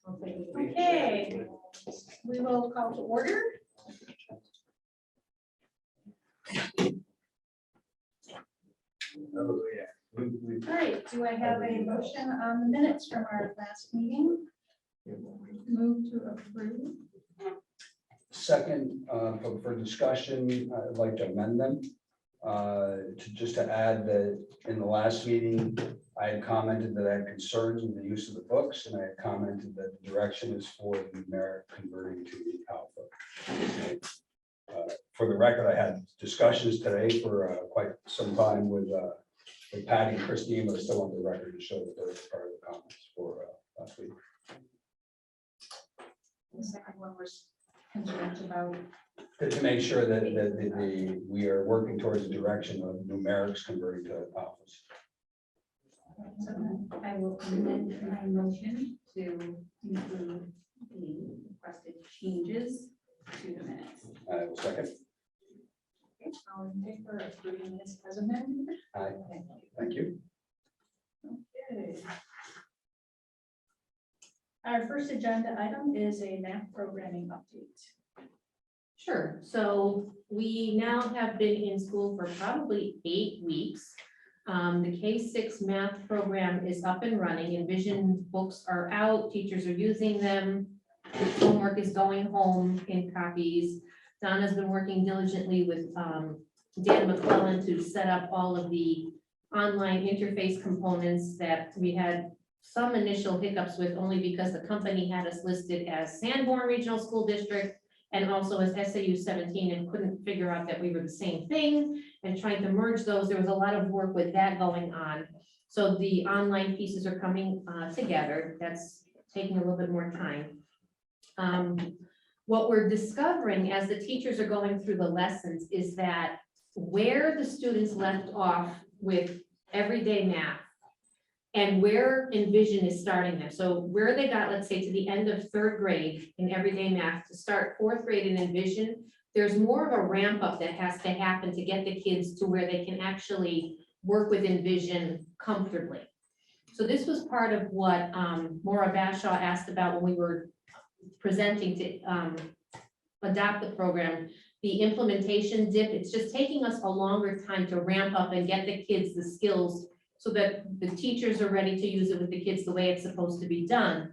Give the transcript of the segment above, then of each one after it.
Okay, we will call to order. Oh, yeah. All right, do I have a motion on the minutes from our last meeting? Move to approve. Second, for discussion, I'd like to amend them. Just to add that in the last meeting, I had commented that I had concerns with the use of the books, and I had commented that the direction is for the numeric converting to the alpha. For the record, I had discussions today for quite some time with Patty and Christine, but I still want the record to show that they're part of the comments for last week. The second one was concerns about. To make sure that we are working towards the direction of numerics converting to alphas. So I will amend my motion to include the requested changes to the minutes. I will second. All in favor of approving this as amended? Aye. Thank you. Okay. Our first agenda item is a math programming update. Sure. So we now have been in school for probably 8 weeks. The K-6 math program is up and running. Envision books are out. Teachers are using them. Homework is going home in copies. Donna's been working diligently with Dan McClellan to set up all of the online interface components that we had some initial hiccups with, only because the company had us listed as Sanborn Regional School District and also as SAU 17 and couldn't figure out that we were the same thing, and trying to merge those. There was a lot of work with that going on. So the online pieces are coming together. That's taking a little bit more time. What we're discovering as the teachers are going through the lessons is that where the students left off with everyday math and where Envision is starting them. So where they got, let's say, to the end of 3rd grade in everyday math to start 4th grade in Envision, there's more of a ramp up that has to happen to get the kids to where they can actually work with Envision comfortably. So this was part of what Maura Bashaw asked about when we were presenting to adopt the program. The implementation dip, it's just taking us a longer time to ramp up and get the kids the skills so that the teachers are ready to use it with the kids the way it's supposed to be done.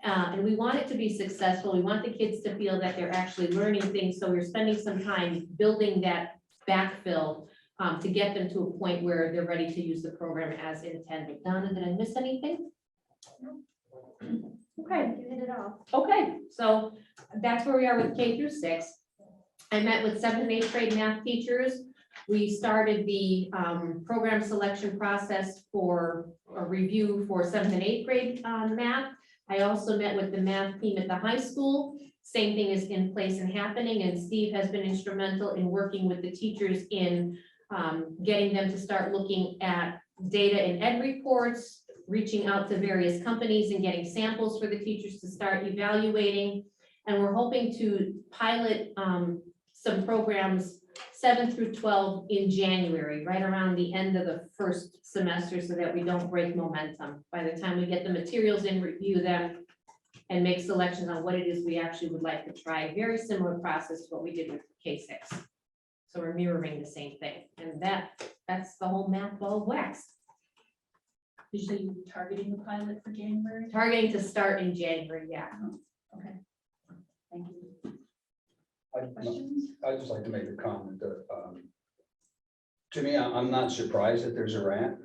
And we want it to be successful. We want the kids to feel that they're actually learning things. So we're spending some time building that backfill to get them to a point where they're ready to use the program as intended. Donna, did I miss anything? Okay. You hit it off. Okay, so that's where we are with K through 6. I met with 7th and 8th grade math teachers. We started the program selection process for a review for 7th and 8th grade math. I also met with the math team at the high school. Same thing is in place and happening, and Steve has been instrumental in working with the teachers in getting them to start looking at data in ed reports, reaching out to various companies and getting samples for the teachers to start evaluating. And we're hoping to pilot some programs 7 through 12 in January, right around the end of the first semester, so that we don't break momentum. By the time we get the materials in, review them, and make selections on what it is we actually would like to try. Very similar process to what we did with K-6. So we're mirroring the same thing. And that's the whole math ball of wax. Did you say you were targeting the pilot for January? Targeting to start in January, yeah. Okay. Thank you. I'd just like to make a comment that, to me, I'm not surprised that there's a ramp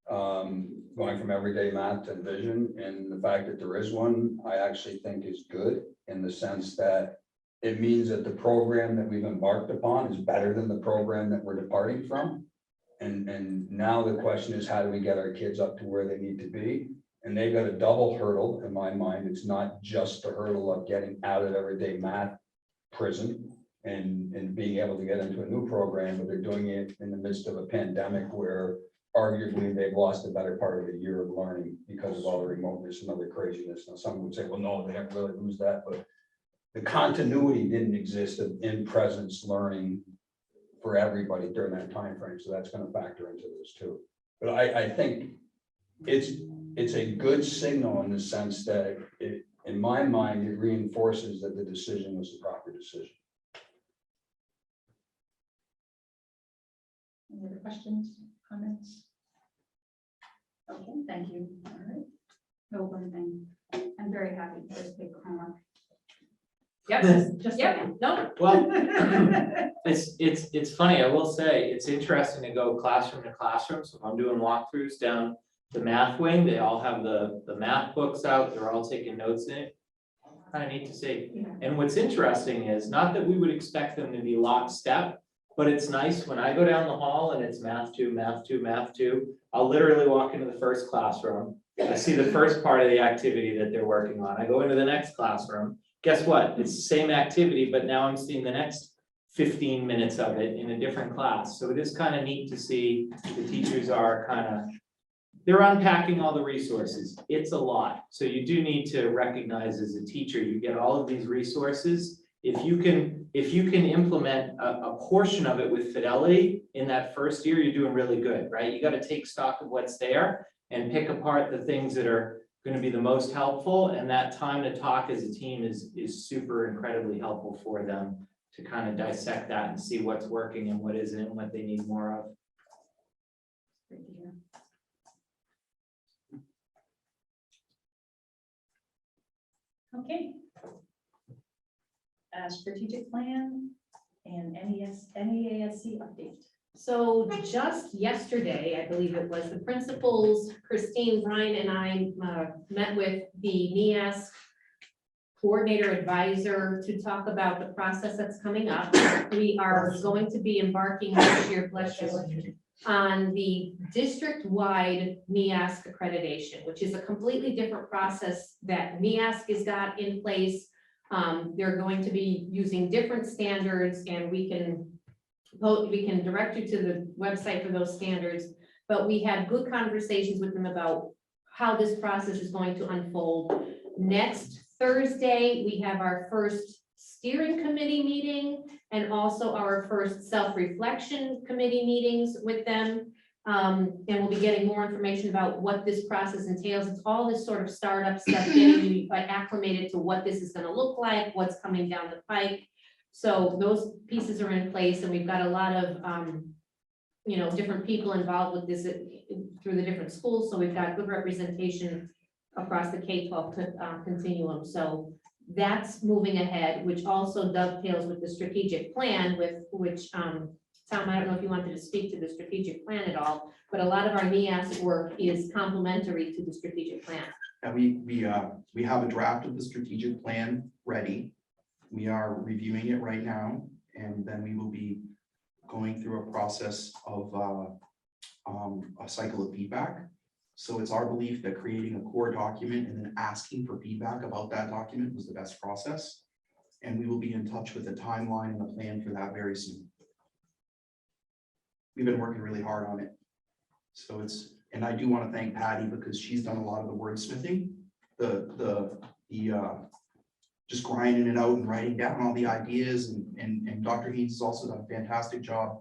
going from everyday math to Envision, and the fact that there is one, I actually think is good in the sense that it means that the program that we've embarked upon is better than the program that we're departing from. And now the question is, how do we get our kids up to where they need to be? And they've got a double hurdle in my mind. It's not just the hurdle of getting out of everyday math prison and being able to get into a new program, but they're doing it in the midst of a pandemic where arguably they've lost a better part of a year of learning because of all the remoteness and other craziness. Now, some would say, well, no, they haven't really lose that, but the continuity didn't exist of in-presence learning for everybody during that time frame. So that's going to factor into this too. But I think it's it's a good signal in the sense that it, in my mind, it reinforces that the decision was the proper decision. Any other questions, comments? Okay, thank you. All right. No one thing. I'm very happy for this big homework. Yep, Just yep, no, Well, it's funny, I will say, it's interesting to go classroom to classroom, so if I'm doing walkthroughs down the math wing, they all have the math books out, they're all taking notes in it. Kind of neat to see. Yeah. And what's interesting is, not that we would expect them to be lockstep, but it's nice when I go down the hall and it's math two, math two, math two, I'll literally walk into the first classroom. I see the first part of the activity that they're working on. I go into the next classroom. Guess what? It's the same activity, but now I'm seeing the next 15 minutes of it in a different class. So it is kind of neat to see the teachers are they're unpacking all the resources. It's a lot. So you do need to recognize as a teacher, you get all of these resources. If you can implement a portion of it with fidelity in that first year, you're doing really good, right? You got to take stock of what's there and pick apart the things that are going to be the most helpful, and that time to talk as a team is super incredibly helpful for them to kind of dissect that and see what's working and what isn't and what they need more of. Great to hear. Okay. Strategic plan and NIASC update. so just yesterday, I believe it was, the principals, Christine, Brian, and I met with the NIASK coordinator advisor to talk about the process that's coming up. We are going to be embarking this year, bless you, on the district-wide NIASK accreditation, which is a completely different process that NIASK has got in place. They're going to be using different standards, and we can direct you to the website for those standards. But we had good conversations with them about how this process is going to unfold. Next Thursday, we have our first steering committee meeting and also our first self-reflection committee meetings with them. And we'll be getting more information about what this process entails. It's all this sort of startup stuff, getting you like acclimated to what this is going to look like, what's coming down the pike. So those pieces are in place, and we've got a lot of, different people involved with this through the different schools. So we've got good representation across the K-12 continuum. So that's moving ahead, which also dovetails with the strategic plan, with which, Tom, I don't know if you wanted to speak to the strategic plan at all, but a lot of our NIASK work is complementary to the strategic plan. And we have a draft of the strategic plan ready. We are reviewing it right now, and then we will be going through a process of a cycle of feedback. So it's our belief that creating a core document and then asking for feedback about that document was the best process. And we will be in touch with a timeline and a plan for that very soon. We've been working really hard on it. So and I do want to thank Patty, because she's done a lot of the wordsmithing, just grinding it out and writing down all the ideas, and Dr. Haynes has also done a fantastic job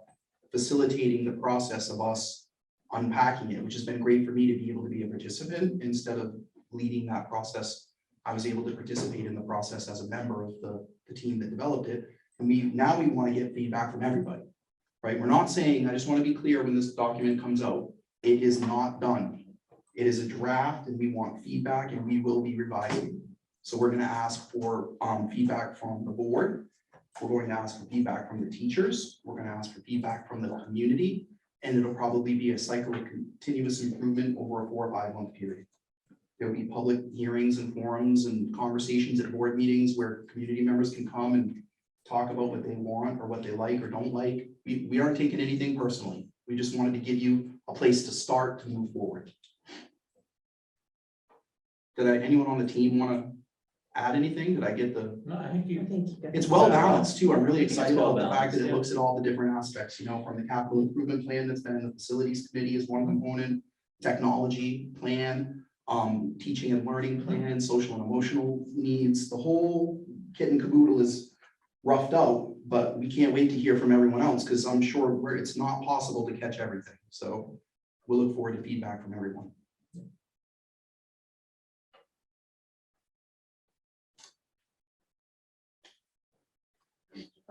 facilitating the process of us unpacking it, which has been great for me to be able to be a participant instead of leading that process. I was able to participate in the process as a member of the team that developed it. And now we want to get feedback from everybody, right? We're not saying, I just want to be clear when this document comes out, it is not done. It is a draft, and we want feedback, and we will be revising. So we're going to ask for feedback from the board. We're going to ask for feedback from the teachers. We're going to ask for feedback from the community, and it'll probably be a cycle of continuous improvement over a 4 or 5 month period. There'll be public hearings and forums and conversations at board meetings where community members can come and talk about what they want or what they like or don't like. We aren't taking anything personally. We just wanted to give you a place to start to move forward. Anyone on the team want to add anything? Did I get the? No, I think you. It's well balanced too. I'm really I think it's excited about the well fact that balanced, it yeah. looks at all the different aspects, from the capital improvement plan that's been in the facilities committee is one component, technology plan, teaching and learning plan, social and emotional needs. The whole kit and caboodle is roughed out, but we can't wait to hear from everyone else, because I'm sure it's not possible to catch everything. So we'll look forward to feedback from everyone.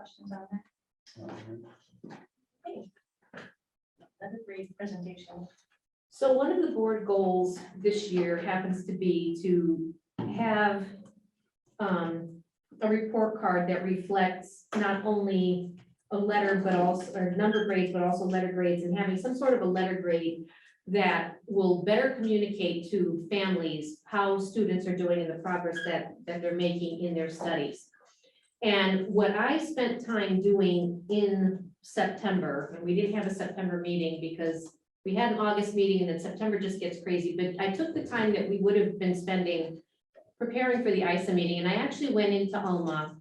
questions on that? That's a great presentation. So one of the board goals this year happens to be to have a report card that reflects not only a letter, but also, or number grades, but also letter grades, and having some sort of a letter grade that will better communicate to families how students are doing and the progress that they're making in their studies. And what I spent time doing in September, and we didn't have a September meeting because we had an August meeting and then September just gets crazy, but I took the time that we would have been spending preparing for the EISA meeting, and I actually went into Alma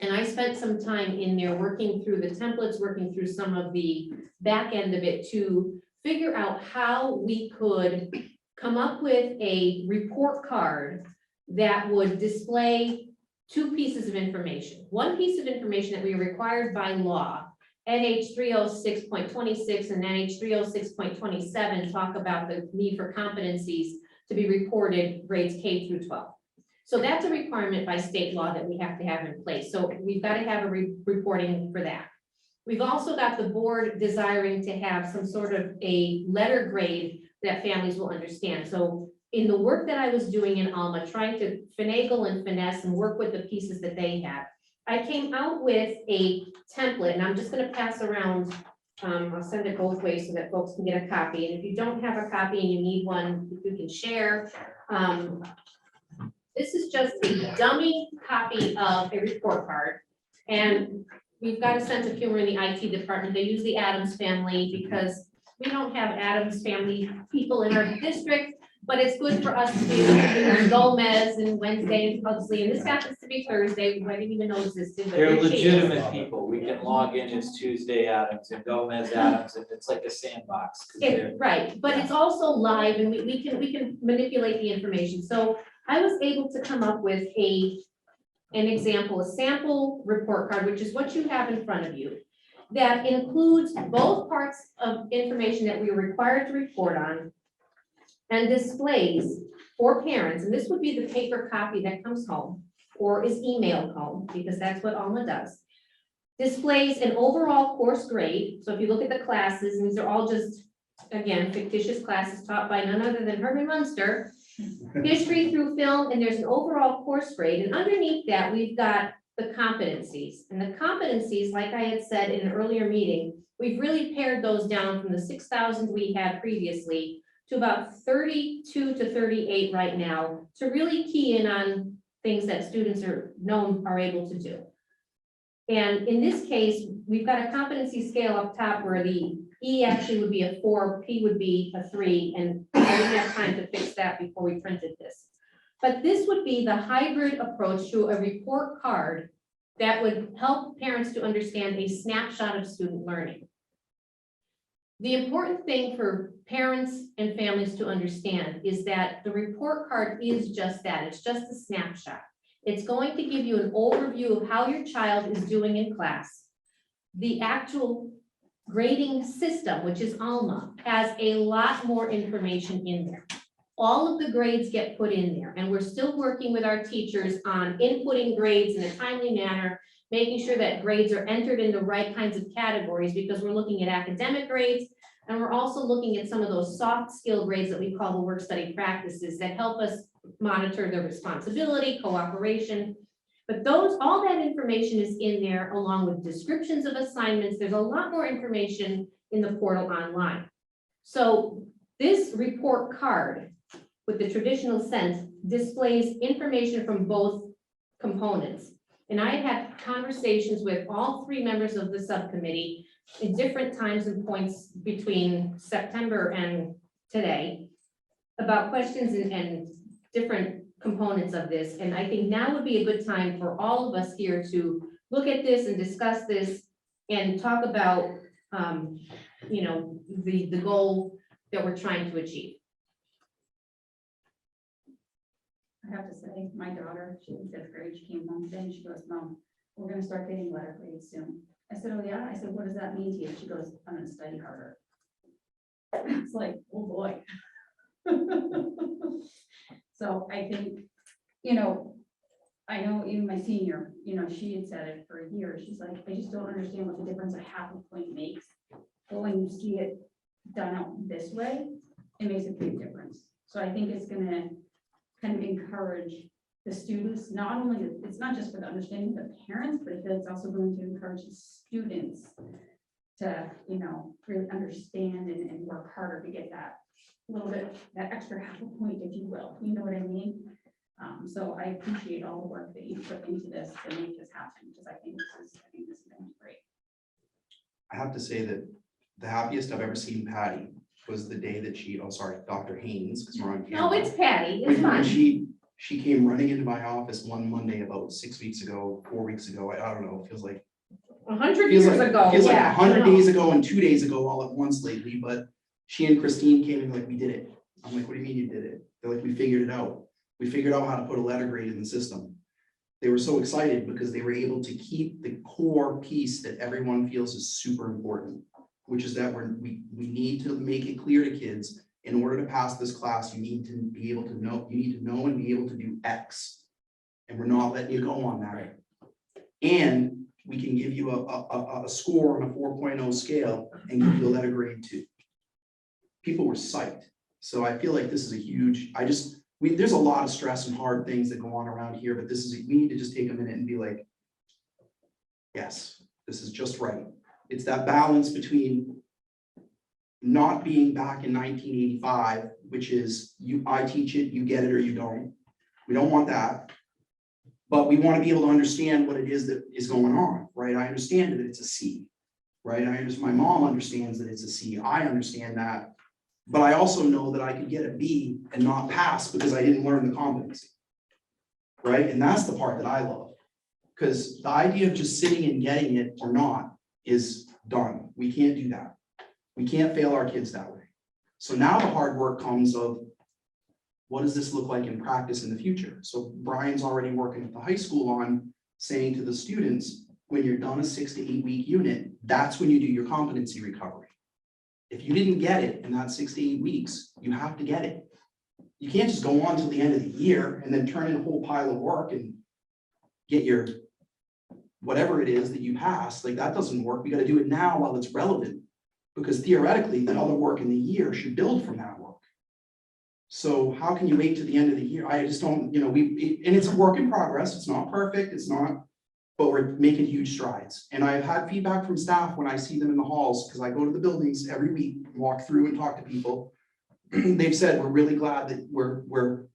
and I spent some time in there working through the templates, working through some of the back end of it to figure out how we could come up with a report card that would display two pieces of information. One piece of information that we are required by law, NH 306.26 and NH 306.27 talk about the need for competencies to be reported grades K through 12. So that's a requirement by state law that we have to have in place. So we've got to have a reporting for that. We've also got the board desiring to have some sort of a letter grade that families will understand. So in the work that I was doing in Alma, trying to finagle and finesse and work with the pieces that they had, I came out with a template, and I'm just going to pass around. I'll send it both ways so that folks can get a copy. And if you don't have a copy and you need one, you can share. This is just a dummy copy of a report card. And we've got a sense of humor in the IT department. They use the Adams family because we don't have Adams family people in our district, but it's good for us to be able to do Gomez and Wednesday and Pugsley, and this happens to be Thursday, I didn't even know existed. but They're here she is. legitimate people. We can log in as Tuesday Adams and Gomez Adams, and it's like a sandbox. 'Cause they're- Right, but it's also live and we can manipulate the information. So I was able to come up with an example, a sample report card, which is what you have in front of you, that includes both parts of information that we are required to report on and displays for parents, and this would be the paper copy that comes home or is emailed home, because that's what Alma does. Displays an overall course grade. So if you look at the classes, and these are all just, again, fictitious classes taught by none other than Herman Munster, history through film, and there's an overall course grade. And underneath that, we've got the competencies. And the competencies, like I had said in an earlier meeting, we've really pared those down from the 6,000 we had previously to about 32 to 38 right now, to really key in on things that students are able to do. And in this case, we've got a competency scale up top where the E actually would be a 4, P would be a 3, and I didn't have time to fix that before we printed this. But this would be the hybrid approach to a report card that would help parents to understand a snapshot of student learning. The important thing for parents and families to understand is that the report card is just that. It's just a snapshot. It's going to give you an overview of how your child is doing in class. The actual grading system, which is Alma, has a lot more information in there. All of the grades get put in there, and we're still working with our teachers on inputting grades in a timely manner, making sure that grades are entered in the right kinds of categories, because we're looking at academic grades, and we're also looking at some of those soft skill grades that we call the work study practices that help us monitor the responsibility, cooperation. But all that information is in there, along with descriptions of assignments. There's a lot more information in the portal online. So this report card, with the traditional sense, displays information from both components. And I had conversations with all 3 members of the subcommittee in different times and points between September and today about questions and different components of this. And I think now would be a good time for all of us here to look at this and discuss this and talk about, the goal that we're trying to achieve. I have to say, my daughter, she's in 5th grade, she came home today and she goes, Mom, we're gonna start getting letter grades soon. I said, oh yeah? I said, what does that mean to you? She goes, I'm gonna study harder. It's like, oh boy. So I think, I know even my senior, she had said it for a year. She's like, I just don't understand what the difference a half a point makes. But when you see it done out this way, it makes a big difference. So I think it's gonna kind of encourage the students, not only, it's not just for the understanding of the parents, but I feel it's also going to encourage the students to, really understand and work harder to get that little bit, that extra half a point, if you will, you know what I mean? So I appreciate all the work that you put into this to make this happen, because I think this is going to be great. I have to say that the happiest I've ever seen Patty was the day that Dr. Haynes, because we're on camera. No, it's Patty, it's When fine. she came running into my office one Monday about 6 weeks ago, 4 weeks ago, I don't know, it feels like 100 feels years like, ago, feels like yeah. 100 I know. days ago and 2 days ago all at once lately, but she and Christine came in like, we did it. I'm like, what do you mean you did it? They're like, we figured it out. We figured out how to put a letter grade in the system. They were so excited because they were able to keep the core piece that everyone feels is super important, which is that we need to make it clear to kids, in order to pass this class, you need to be able to know, you need to know and be able to do X. And we're not letting you go on that. And we can give you a score on a 4.0 scale and give you a letter grade too. People were psyched. So I feel like this is a huge, there's a lot of stress and hard things that go on around here, but we need to just take a minute and be like, yes, this is just right. It's that balance between not being back in 1985, which is I teach it, you get it or you don't. We don't want that. But we want to be able to understand what it is that is going on, right? I understand that it's a C, right? My mom understands that it's a C. I understand that. But I also know that I could get a B and not pass because I didn't learn the competency, right? And that's the part that I love. Because the idea of just sitting and getting it or not is done. We can't do that. We can't fail our kids that way. So now the hard work comes of, what does this look like in practice in the future? So Brian's already working at the high school on saying to the students, when you're done a 6 to 8 week unit, that's when you do your competency recovery. If you didn't get it in that 6 to 8 weeks, you have to get it. You can't just go on till the end of the year and then turn in a whole pile of work and get your whatever it is that you passed. Like, that doesn't work. We got to do it now while it's relevant, because theoretically the other work in the year should build from that work. So how can you wait to the end of the year? I just don't, and it's a work in progress. It's not perfect. It's not, but we're making huge strides. And I've had feedback from staff when I see them in the halls, because I go to the buildings every week, walk through and talk to people. They've said, we're really glad that we're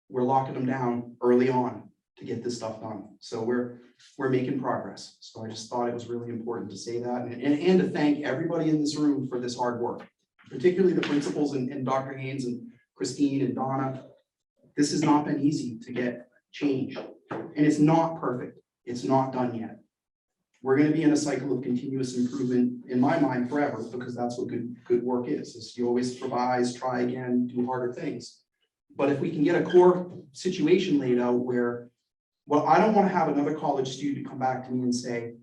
locking them down early on to get this stuff done. So we're making progress. So I just thought it was really important to say that, and to thank everybody in this room for this hard work, particularly the principals and Dr. Haynes and Christine and Donna. This has not been easy to get change, and it's not perfect. It's not done yet. We're going to be in a cycle of continuous improvement, in my mind, forever, because that's what good work is you always revise, try again, do harder things. But if we can get a core situation laid out where, well, I don't want to have another college student come back to me and say,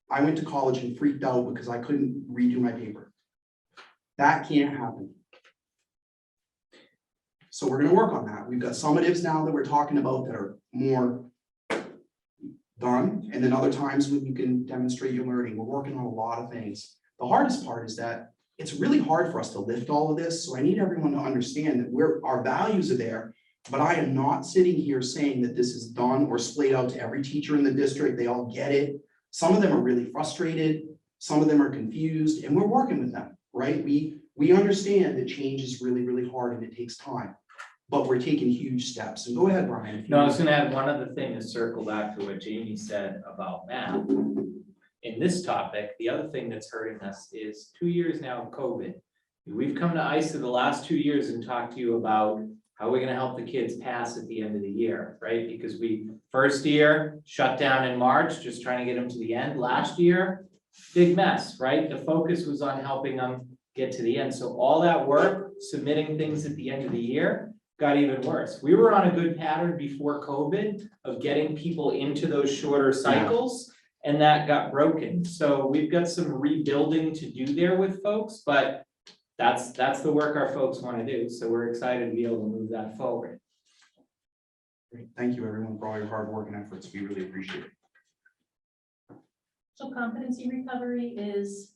I went to college and freaked out because I couldn't redo my paper. That can't happen. So we're going to work on that. We've got summatives now that we're talking about that are more done, and then other times when you can demonstrate your learning. We're working on a lot of things. The hardest part is that it's really hard for us to lift all of this. So I need everyone to understand that our values are there, but I am not sitting here saying that this is done or splayed out to every teacher in the district. They all get it. Some of them are really frustrated. Some of them are confused, and we're working with them, right? We understand that change is really, really hard and it takes time, but we're taking huge steps. And go ahead, Brian. No, I was gonna add one other thing to circle back to what Jamie said about math. In this topic, the other thing that's hurting us is 2 years now of COVID. We've come to EISA the last 2 years and talked to you about how we're gonna help the kids pass at the end of the year, right? Because first year shut down in March, just trying to get them to the end. Last year, big mess, right? The focus was on helping them get to the end. So all that work, submitting things at the end of the year, got even worse. We were on a good pattern before COVID of getting people into those shorter cycles, and that got broken. So we've got some rebuilding to do there with folks, but that's the work our folks want to do. So we're excited to be able to move that forward. Great. Thank you, everyone, for all your hard work and efforts. We really appreciate it. So competency recovery is,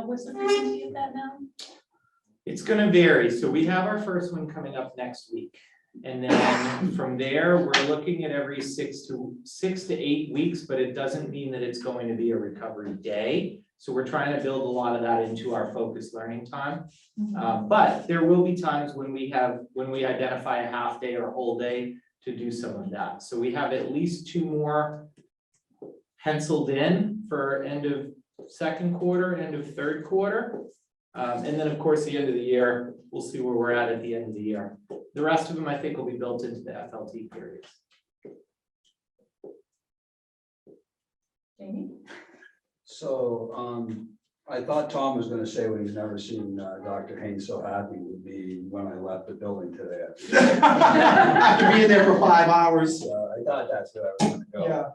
what's the frequency of that now? It's gonna vary. So we have our first one coming up next week. And then from there, we're looking at every 6 to 8 weeks, but it doesn't mean that it's going to be a recovery day. So we're trying to build a lot of that into our focused learning time. But there will be times when we identify a half day or a whole day to do some of that. So we have at least 2 more penciled in for end of second quarter, end of third quarter. And then, of course, the end of the year, we'll see where we're at the end of the year. The rest of them, I think, will be built into the FLT periods. Jamie? So, I thought Tom was gonna say when he's never seen Dr. Haynes so happy would be when I left the building today. After being there for 5 hours. So I thought that's where I was gonna go. Yeah.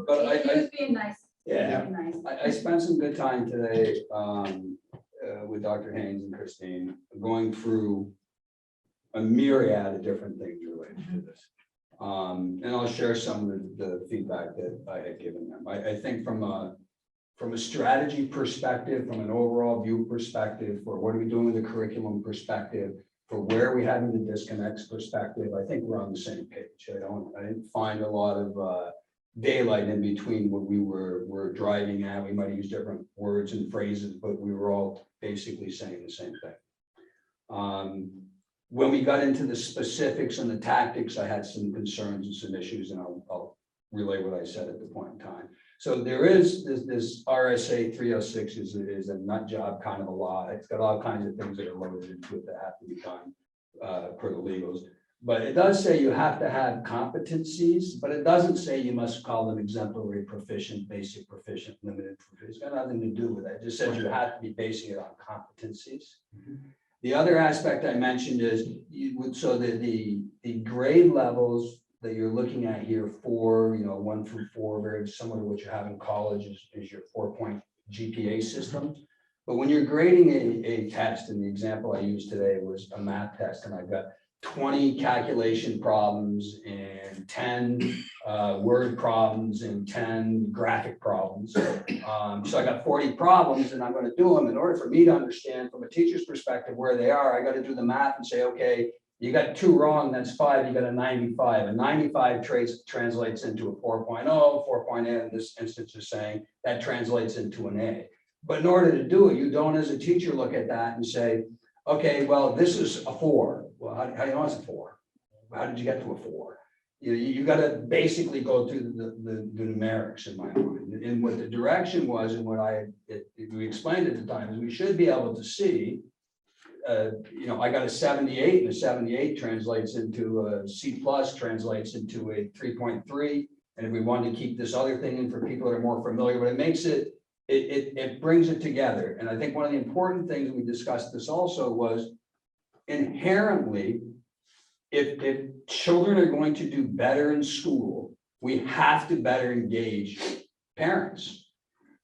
But He was being nice. Yeah. Being nice. I spent some good time today with Dr. Haynes and Christine, going through a myriad of different things related to this. And I'll share some of the feedback that I had given them. I think from a strategy perspective, from an overall view perspective, for what are we doing with the curriculum perspective, for where we having the disconnects perspective, I think we're on the same page. I didn't find a lot of daylight in between what we were driving at. We might use different words and phrases, but we were all basically saying the same thing. When we got into the specifics and the tactics, I had some concerns and some issues, and I'll relay what I said at the point in time. So there is this RSA 306 is a nut job kind of a law. It's got all kinds of things that are loaded into it that have to be done per the legals. But it does say you have to have competencies, but it doesn't say you must call them exemplary, proficient, basic, proficient, limited. It's got nothing to do with that. It just says you have to be basing it on competencies. The other aspect I mentioned is so that the grade levels that you're looking at here, 1 through 4, very similar to what you have in college is your 4-point GPA system. But when you're grading a test, and the example I used today was a math test, and I've got 20 calculation problems and 10 word problems and 10 graphic problems. So I got 40 problems and I'm going to do them. In order for me to understand from a teacher's perspective where they are, I got to do the math and say, okay, you got 2 wrong, that's 5, you got a 95. A 95 translates into a 4.0, 4.8 in this instance is saying that translates into an A. But in order to do it, you don't as a teacher look at that and say, okay, well, this is a 4. Well, how do you know it's a 4? How did you get to a 4? You got to basically go through the numerics in my mind. And what the direction was, and what we explained at the time, is we should be able to see, I got a 78, and a 78 translates into a C+, translates into a 3.3. And if we want to keep this other thing in for people that are more familiar, but it makes it brings it together. And I think one of the important things we discussed this also was inherently, if children are going to do better in school, we have to better engage parents.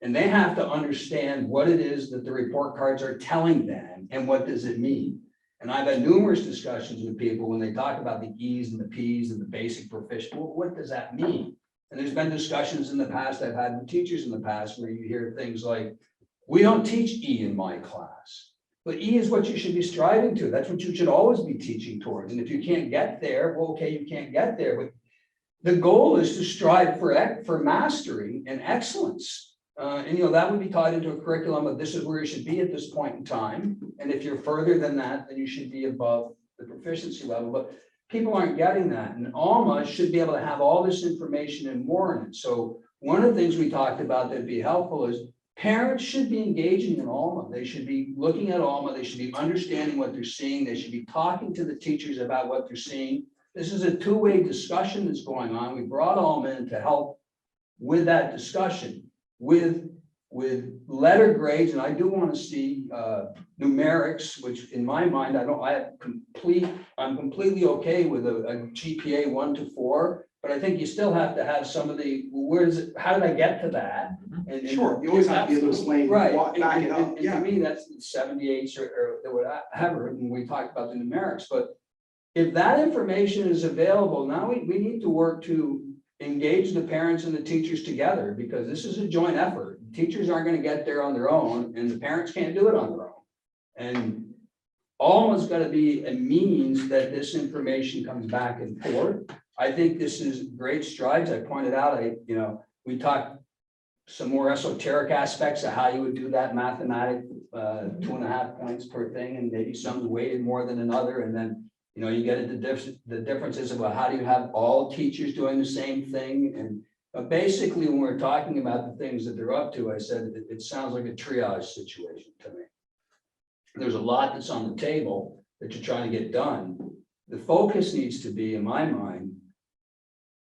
And they have to understand what it is that the report cards are telling them and what does it mean. And I've had numerous discussions with people when they talk about the E's and the P's and the basic proficient. Well, what does that mean? And there's been discussions in the past I've had with teachers in the past where you hear things like, we don't teach E in my class. But E is what you should be striving to. That's what you should always be teaching towards. And if you can't get there, well, okay, you can't get there. But the goal is to strive for mastery and excellence. And that would be tied into a curriculum of this is where you should be at this point in time. And if you're further than that, then you should be above the proficiency level. But people aren't getting that. And Alma should be able to have all this information and more in it. So one of the things we talked about that'd be helpful is parents should be engaging in Alma. They should be looking at Alma. They should be understanding what they're seeing. They should be talking to the teachers about what they're seeing. This is a two-way discussion that's going on. We brought Alma in to help with that discussion, with letter grades, and I do want to see numerics, which in my mind, I'm completely okay with a GPA 1 to 4. But I think you still have to have some of the, how did I get to that? And Sure, you always have to be able to explain, right, back it up. and to me, that's 78s or whatever, and we talked about the numerics, but if that information is available, now we need to work to engage the parents and the teachers together, because this is a joint effort. Teachers aren't gonna get there on their own, and the parents can't do it on their own. And almost gotta be a means that this information comes back and forth. I think this is great strides. I pointed out, we talked some more esoteric aspects of how you would do that mathematic, 2.5 points per thing, and maybe some weighted more than another, and then, you get into the differences about how do you have all teachers doing the same thing, and basically, when we're talking about the things that they're up to, I said, it sounds like a triage situation to me. There's a lot that's on the table that you're trying to get done. The focus needs to be, in my mind,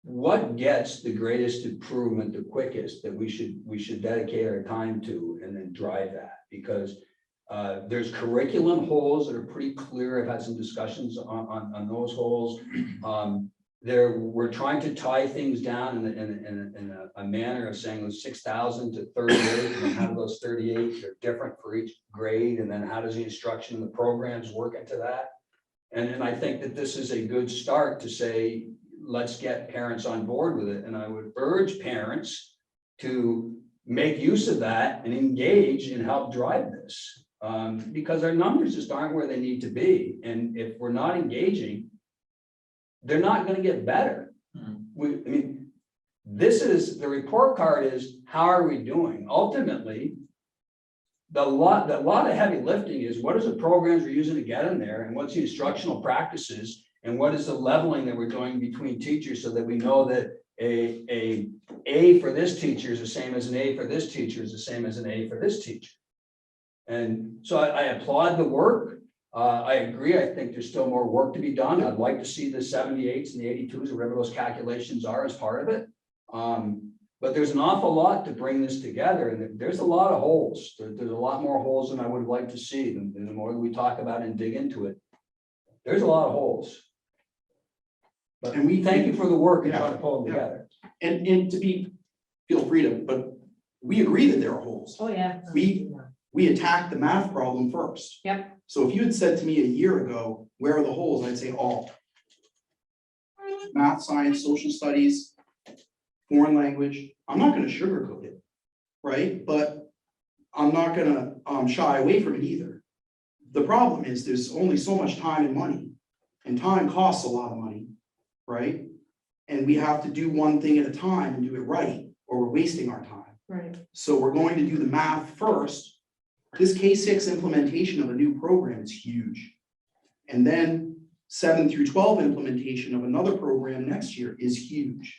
what gets the greatest improvement the quickest that we should dedicate our time to, and then drive that, because there's curriculum holes that are pretty clear. I've had some discussions on those holes. We're trying to tie things down in a manner of saying it was 6,000 to 38, and how do those 38 are different for each grade, and then how does the instruction in the programs work into that? And I think that this is a good start to say, let's get parents on board with it. And I would urge parents to make use of that and engage and help drive this. Because our numbers just aren't where they need to be. And if we're not engaging, they're not going to get better. This is, the report card is, how are we doing? Ultimately, the lot of heavy lifting is, what is the programs we're using to get in there, and what's the instructional practices, and what is the leveling that we're doing between teachers, so that we know that a for this teacher is the same as an A for this teacher is the same as an A for this teacher. And so I applaud the work. I agree. I think there's still more work to be done. I'd like to see the 78s and the 82s, or whatever those calculations are, as part of it. But there's an awful lot to bring this together, and there's a lot of holes. There's a lot more holes than I would have liked to see. And the more we talk about it and dig into it, there's a lot of holes. But And we thank you for the work and Yeah, trying to pull them yeah. together. And feel free to, but we agree that there are holes. Oh, yeah. We attacked the math problem first. Yep. So if you had said to me a year ago, where are the holes? I'd say all. Math, science, social studies, foreign language. I'm not gonna sugarcoat it, right? But I'm not gonna shy away from it either. The problem is there's only so much time and money, and time costs a lot of money, right? And we have to do one thing at a time and do it right, or we're wasting our time. Right. So we're going to do the math first. This K-6 implementation of a new program is huge. And then 7 through 12 implementation of another program next year is huge.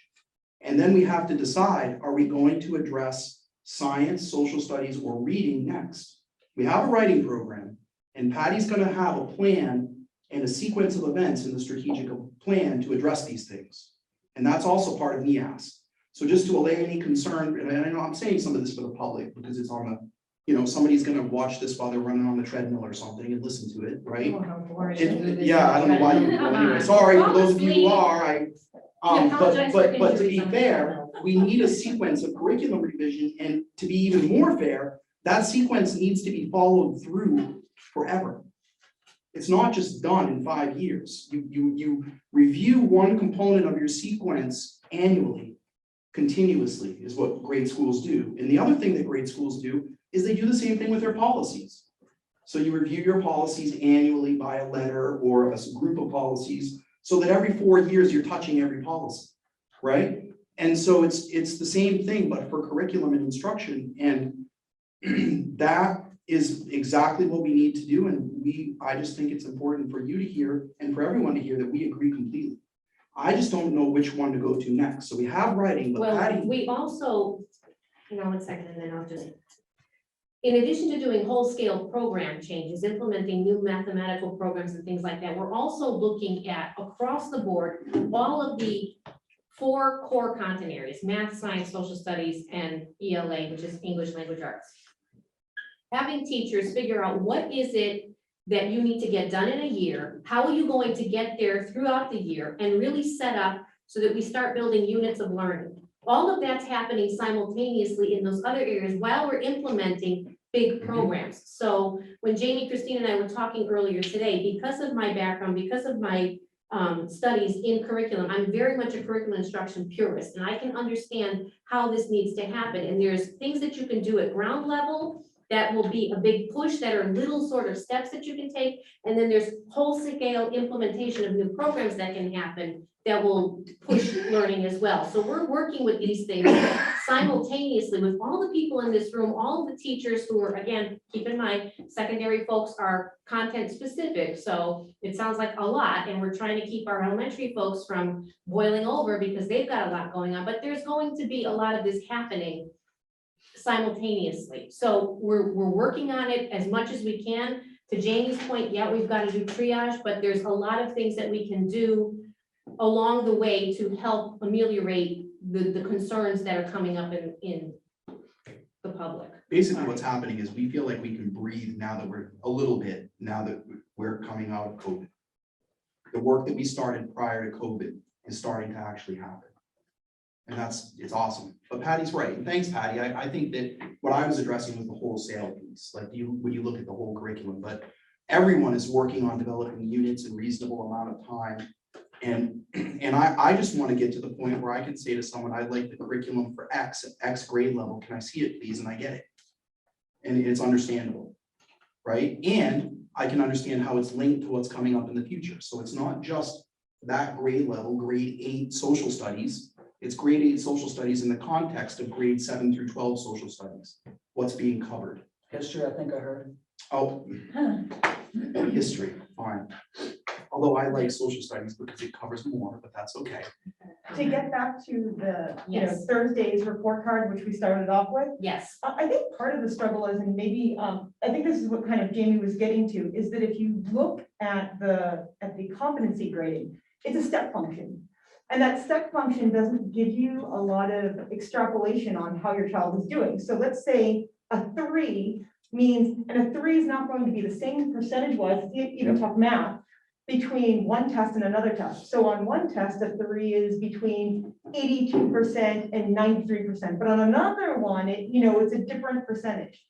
And then we have to decide, are we going to address science, social studies, or reading next? We have a writing program, and Patty's gonna have a plan and a sequence of events in the strategic plan to address these things. And that's also part of NIASK. So just to allay any concern, and I know I'm saying some of this for the public because it's on the, somebody's gonna watch this while they're running on the treadmill or something and listen to it, right? Oh, how boring. Yeah, I don't know why you, anyway, sorry for those of you who are, but to be fair, we need a sequence of curriculum revision, and to be even more fair, that sequence needs to be followed through forever. It's not just done in 5 years. You review one component of your sequence annually, continuously, is what great schools do. And the other thing that great schools do is they do the same thing with their policies. So you review your policies annually by a letter or a group of policies, so that every 4 years you're touching every policy, right? And so it's the same thing, but for curriculum and instruction, and that is exactly what we need to do. And I just think it's important for you to hear and for everyone to hear that we agree completely. I just don't know which one to go to next. So we have writing, but Well, Patty. we also, one second, and then I'll just. In addition to doing whole-scale program changes, implementing new mathematical programs and things like that, we're also looking at, across the board, all of the 4 core content areas: math, science, social studies, and ELA, which is English Language Arts. Having teachers figure out what is it that you need to get done in a year, how are you going to get there throughout the year, and really set up so that we start building units of learning. All of that's happening simultaneously in those other areas while we're implementing big programs. So when Jamie, Christine, and I were talking earlier today, because of my background, because of my studies in curriculum. I'm very much a curriculum instruction purist, and I can understand how this needs to happen. And there's things that you can do at ground level that will be a big push, that are little sort of steps that you can take. And then there's whole scale implementation of new programs that can happen that will push learning as well. So we're working with these things simultaneously with all the people in this room, all of the teachers who are, again, keep in mind, secondary folks are content specific. So it sounds like a lot, and we're trying to keep our elementary folks from boiling over because they've got a lot going on, but there's going to be a lot of this happening simultaneously. So we're working on it as much as we can. To Jamie's point, yeah, we've got to do triage, but there's a lot of things that we can do along the way to help ameliorate the concerns that are coming up in the public. Basically, what's happening is we feel like we can breathe now that we're coming out of COVID. The work that we started prior to COVID is starting to actually happen. And it's awesome. But Patty's right. And thanks, Patty. I think that what I was addressing was the wholesale piece, like when you look at the whole curriculum, but everyone is working on developing units in reasonable amount of time. And I just want to get to the point where I can say to someone, I'd like the curriculum for X at X grade level. Can I see it, please? And I get it. And it's understandable, right? And I can understand how it's linked to what's coming up in the future. So it's not just that grade level, grade 8 social studies. It's grade 8 social studies in the context of grade 7 through 12 social studies. What's being covered? History, I think I heard. Oh, history, fine. Although I like social studies because it covers more, but that's okay. To get back to the, Yes. Thursday's report card, which we started off with, Yes, I think part of the struggle is, and maybe, I think this is what kind of Jamie was getting to, is that if you look at the competency grading, it's a step function. And that step function doesn't give you a lot of extrapolation on how your child is doing. So let's say a 3 means, and a 3 is not going to be the same percentage-wise, even tough math, between one test and another test. So on one test, a 3 is between 82% and 93%, but on another one, it's a different percentage.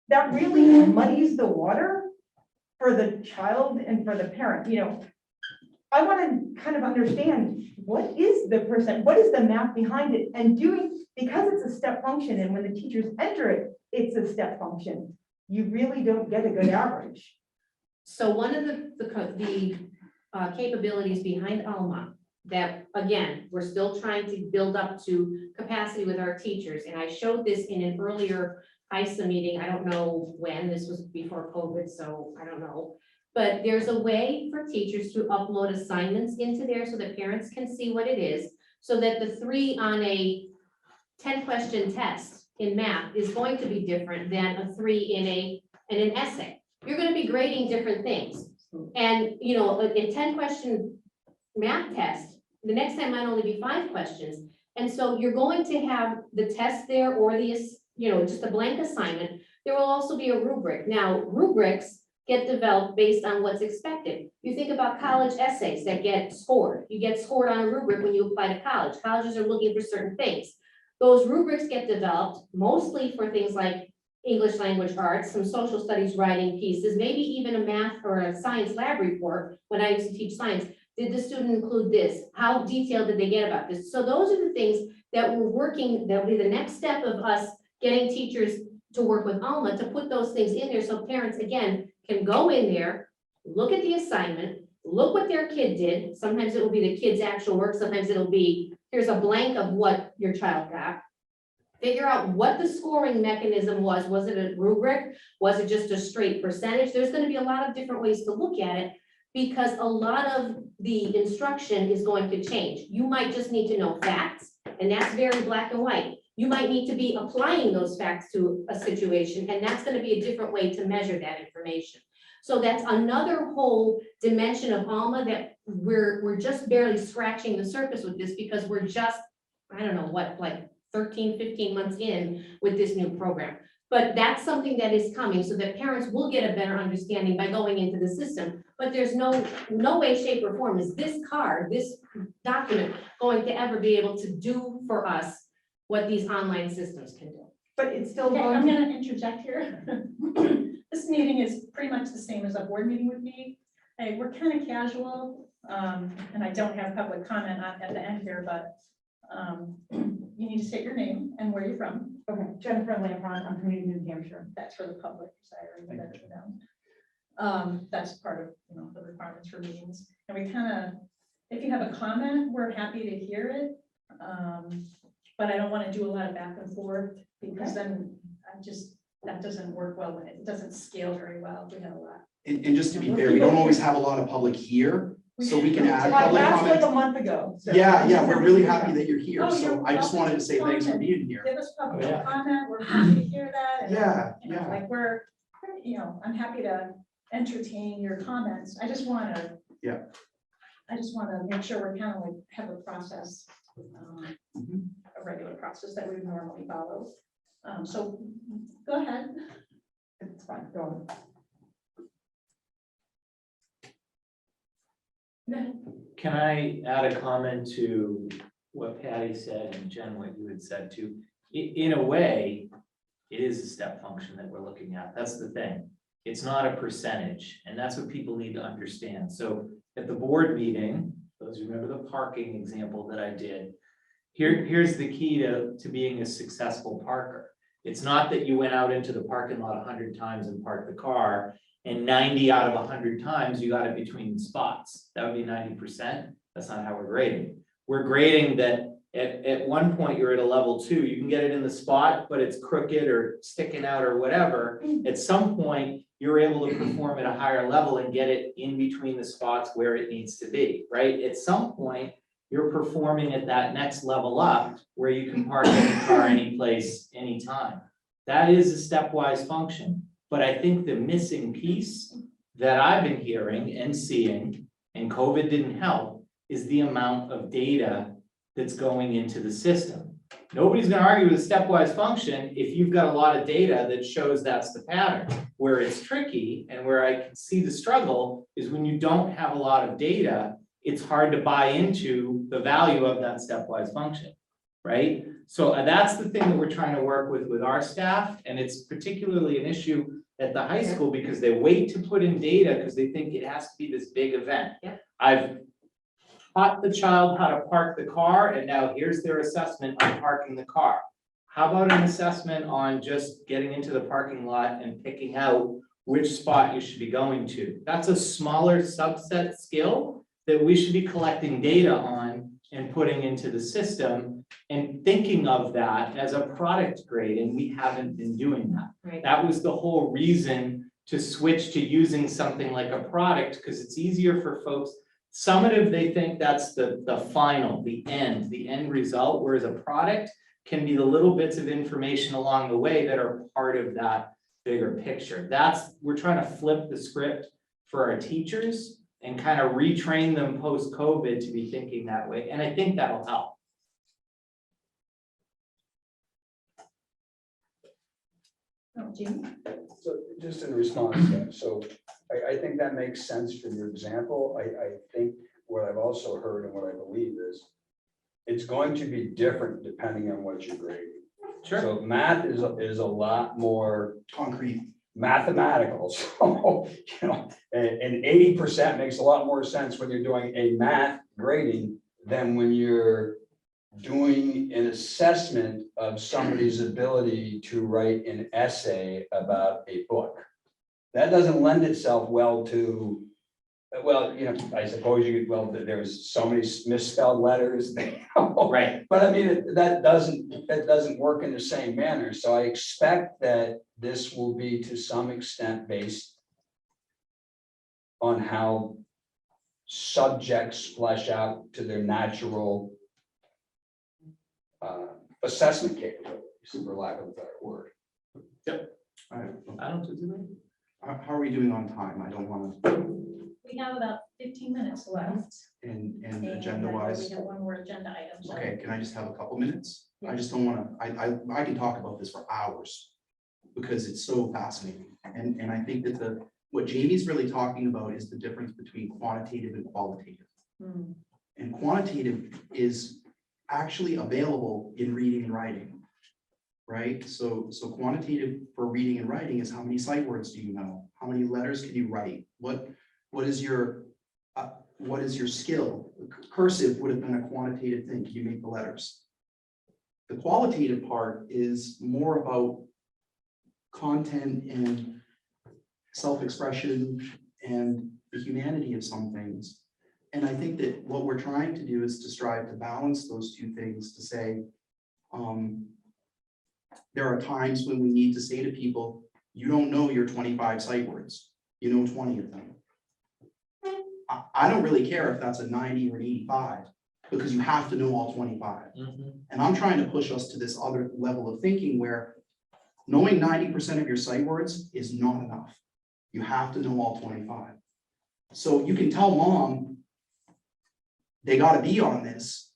That really muddies the water for the child and for the parent. I want to kind of understand what is the percent, what is the math behind it, and because it's a step function, and when the teachers enter it, it's a step function. You really don't get a good average. so one of the capabilities behind Alma that, again, we're still trying to build up to capacity with our teachers, and I showed this in an earlier EISA meeting. I don't know when, this was before COVID, so I don't know. But there's a way for teachers to upload assignments into there so that parents can see what it is, so that the 3 on a 10-question test in math is going to be different than a 3 in an essay. You're going to be grading different things. And, a 10-question math test, the next time might only be 5 questions. And so you're going to have the test there or just a blank assignment. There will also be a rubric. Now, rubrics get developed based on what's expected. You think about college essays that get scored. You get scored on a rubric when you apply to college. Colleges are looking for certain things. Those rubrics get developed mostly for things like English language arts, some social studies writing pieces, maybe even a math or a science lab report. When I used to teach science, did the student include this? How detailed did they get about this? So those are the things that we're working, that'll be the next step of us getting teachers to work with Alma to put those things in there so parents, again, can go in there, look at the assignment, look what their kid did. Sometimes it will be the kid's actual work. Sometimes it'll be, here's a blank of what your child got. Figure out what the scoring mechanism was. Was it a rubric? Was it just a straight percentage? There's going to be a lot of different ways to look at it because a lot of the instruction is going to change. You might just need to know facts, and that's very black and white. You might need to be applying those facts to a situation, and that's going to be a different way to measure that information. So that's another whole dimension of Alma that we're just barely scratching the surface with this because we're just, I don't know what, like 13, 15 months in with this new program. But that's something that is coming so that parents will get a better understanding by going into the system. But there's no way, shape, or form is this card, this document going to ever be able to do for us what these online systems can do. But it's still Okay, going I'm to, gonna interject here. This meeting is pretty much the same as a board meeting would be. Hey, we're kind of casual. And I don't have public comment at the end here, but you need to state your name and where you're from. Okay, Jennifer Lampron, I'm from New Hampshire. That's for the public, so I already put that down. That's part of, the requirements for meetings. And we kind of, if you have a comment, we're happy to hear it. But I don't want to do a lot of back and forth because then that doesn't work well. It doesn't scale very well. We have a lot. And just to be fair, we don't always have a lot of public here, so we can add I public asked like comments. a month ago. so- Yeah, we're really happy that you're here, Oh, so you're I just wanted to say thanks for welcome. being here. Give us public Oh, yeah. comment. We're happy to hear that. And, Yeah, yeah. Like I'm happy to entertain your comments. I just want to. Yeah. I just want to make sure we're kind of like have a process, Mhm. a regular process that we would normally follow. So go ahead. It's fine, go on. Can I add a comment to what Patty said and Jen, what you had said too? In a way, it is a step function that we're looking at. That's the thing. It's not a percentage, and that's what people need to understand. So at the board meeting, those who remember the parking example that I did, here's the key to being a successful parker. It's not that you went out into the parking lot 100 times and parked the car, and 90 out of 100 times you got it between the spots. That would be 90%. That's not how we're grading. We're grading that at one point you're at a level 2, you can get it in the spot, but it's crooked or sticking out or whatever. At some point, you're able to perform at a higher level and get it in between the spots where it needs to be, right? At some point, you're performing at that next level up where you can park any car, any place, anytime. That is a stepwise function. But I think the missing piece that I've been hearing and seeing, and COVID didn't help, is the amount of data that's going into the system. Nobody's gonna argue with a stepwise function if you've got a lot of data that shows that's the pattern. Where it's tricky and where I can see the struggle is when you don't have a lot of data, it's hard to buy into the value of that stepwise function, right? So that's the thing that we're trying to work with our staff, and it's particularly an issue at the high school because they wait to put in data because they think it has to be this big event. Yeah. I've taught the child how to park the car, and now here's their assessment on parking the car. How about an assessment on just getting into the parking lot and picking out which spot you should be going to? That's a smaller subset skill that we should be collecting data on and putting into the system and thinking of that as a product grade, and we haven't been doing that. Right. That was the whole reason to switch to using something like a product, because it's easier for folks. Summative, they think that's the final, the end result, whereas a product can be the little bits of information along the way that are part of that bigger picture. We're trying to flip the script for our teachers and kind of retrain them post-COVID to be thinking that way. And I think that'll help. Oh, Jim? So just in response to that, so I think that makes sense for your example. I think what I've also heard and what I believe is it's going to be different depending on what you're grading. So math is a lot more Concrete. mathematical, so, and 80% makes a lot more sense when you're doing a math grading than when you're doing an assessment of somebody's ability to write an essay about a book. That doesn't lend itself well to, I suppose there's so many misspelled letters. Right. But I mean, that doesn't work in the same manner. So I expect that this will be to some extent based on how subjects flesh out to their natural assessment capabilities, for lack of a better word. All right. I don't disagree. How are we doing on time? I don't want to, We have about 15 minutes left. and And agenda I know wise, We have one more agenda item. So okay, can I just have a couple minutes? I just don't want to, I can talk about this for hours because it's so fascinating. And I think that what Jamie's really talking about is the difference between quantitative and qualitative. Hmm. And quantitative is actually available in reading and writing, right? So quantitative for reading and writing is how many sight words do you know? How many letters can you write? What is your what is your skill? Cursive would have been a quantitative thing. Can you make the letters? The qualitative part is more about content and self-expression and the humanity of some things. And I think that what we're trying to do is to strive to balance those two things, to say, there are times when we need to say to people, you don't know your 25 sight words, you know 20 of them. I don't really care if that's a 90 or an 85, because you have to know all 25. And I'm trying to push us to this other level of thinking where knowing 90% of your sight words is not enough. You have to know all 25. So you can tell mom they got to be on this,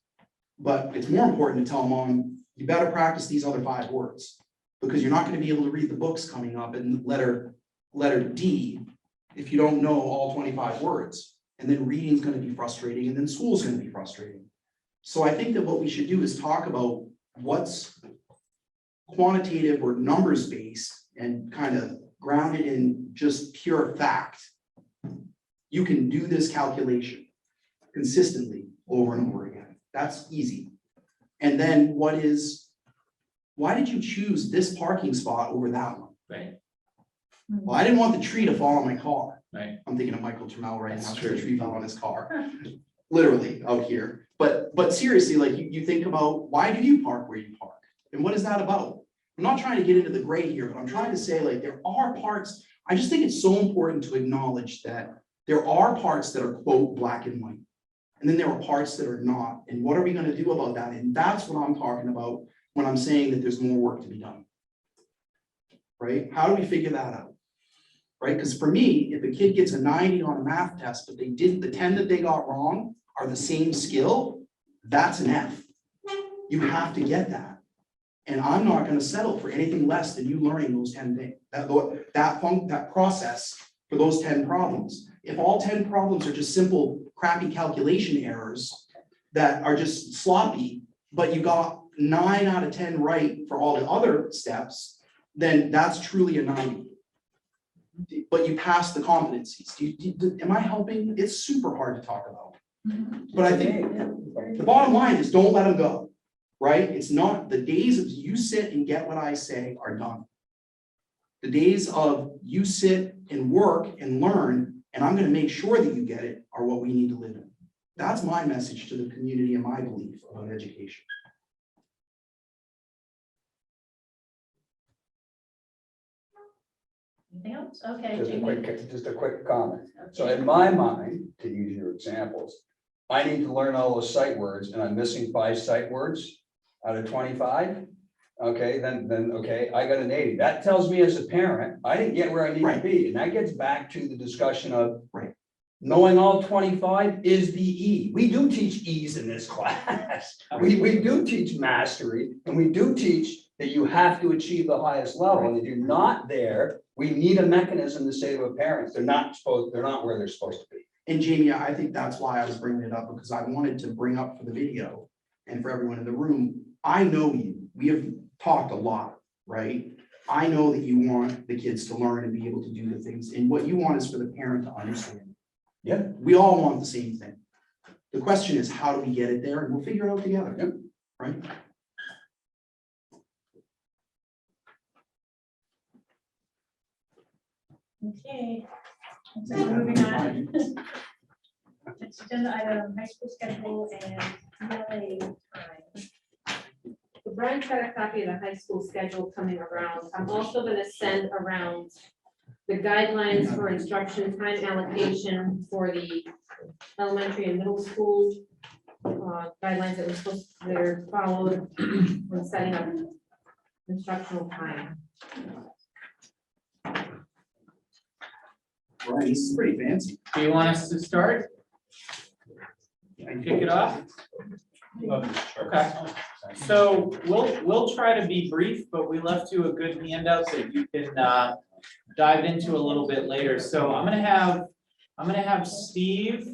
but it's more important to tell mom, you better practice these other 5 words, because you're not going to be able to read the books coming up in letter D if you don't know all 25 words. And then reading is going to be frustrating, and then school's going to be frustrating. So I think that what we should do is talk about what's quantitative or numbers based and kind of grounded in just pure fact. You can do this calculation consistently over and over again. That's easy. And then why did you choose this parking spot over that one? Right. Well, I didn't want the tree to fall on my car. Right. I'm thinking of Michael Trammell right That's now, true. because the tree fell on his car, literally out here. But seriously, like you think about, why do you park where you park? And what is that about? I'm not trying to get into the gray here, but I'm trying to say, like, there are parts, I just think it's so important to acknowledge that there are parts that are, quote, black and white. And then there are parts that are not. And what are we going to do about that? And that's what I'm talking about when I'm saying that there's more work to be done. Right? How do we figure that out? Right? Because for me, if a kid gets a 90 on a math test, but they did the 10 that they got wrong are the same skill, that's an F. You have to get that. And I'm not going to settle for anything less than you learning those 10 things, that process for those 10 problems. If all 10 problems are just simple, crappy calculation errors that are just sloppy, but you got 9 out of 10 right for all the other steps, then that's truly a 90. But you pass the competencies. Am I helping? It's super hard to talk about. But I think the bottom line is don't let them go, right? It's not the days of you sit and get what I say are done. The days of you sit and work and learn, and I'm going to make sure that you get it, are what we need to live in. That's my message to the community and my belief about education. Anything else? Okay. Just a quick comment. So in my mind, to use your examples, I need to learn all those sight words and I'm missing 5 sight words out of 25. Okay, then okay, I got an 80. That tells me as a parent, I didn't get where I need to be. And that gets back to the discussion of knowing all 25 is the E. We do teach E's in this class. We do teach mastery, and we do teach that you have to achieve the highest level. And if you're not there, we need a mechanism to say to a parent, they're not where they're supposed to be. And Jamie, I think that's why I was bringing it up, because I wanted to bring up for the video and for everyone in the room, I know you, we have talked a lot, right? I know that you want the kids to learn and be able to do the things, and what you want is for the parent to understand. Yeah. We all want the same thing. The question is, how do we get it there? And we'll figure it out together, Yep. right? Okay. So moving on. Next agenda item, high school schedule and ELA time. So Brian's got a copy of the high school schedule coming around. I'm also going to send around the guidelines for instruction time allocation for the elementary and middle school guidelines that are followed when setting up instructional time. Right, this is pretty fancy. Do you want us to start? And kick it off? Okay, so we'll try to be brief, but we left you a good handout that you can dive into a little bit later. So I'm gonna have Steve.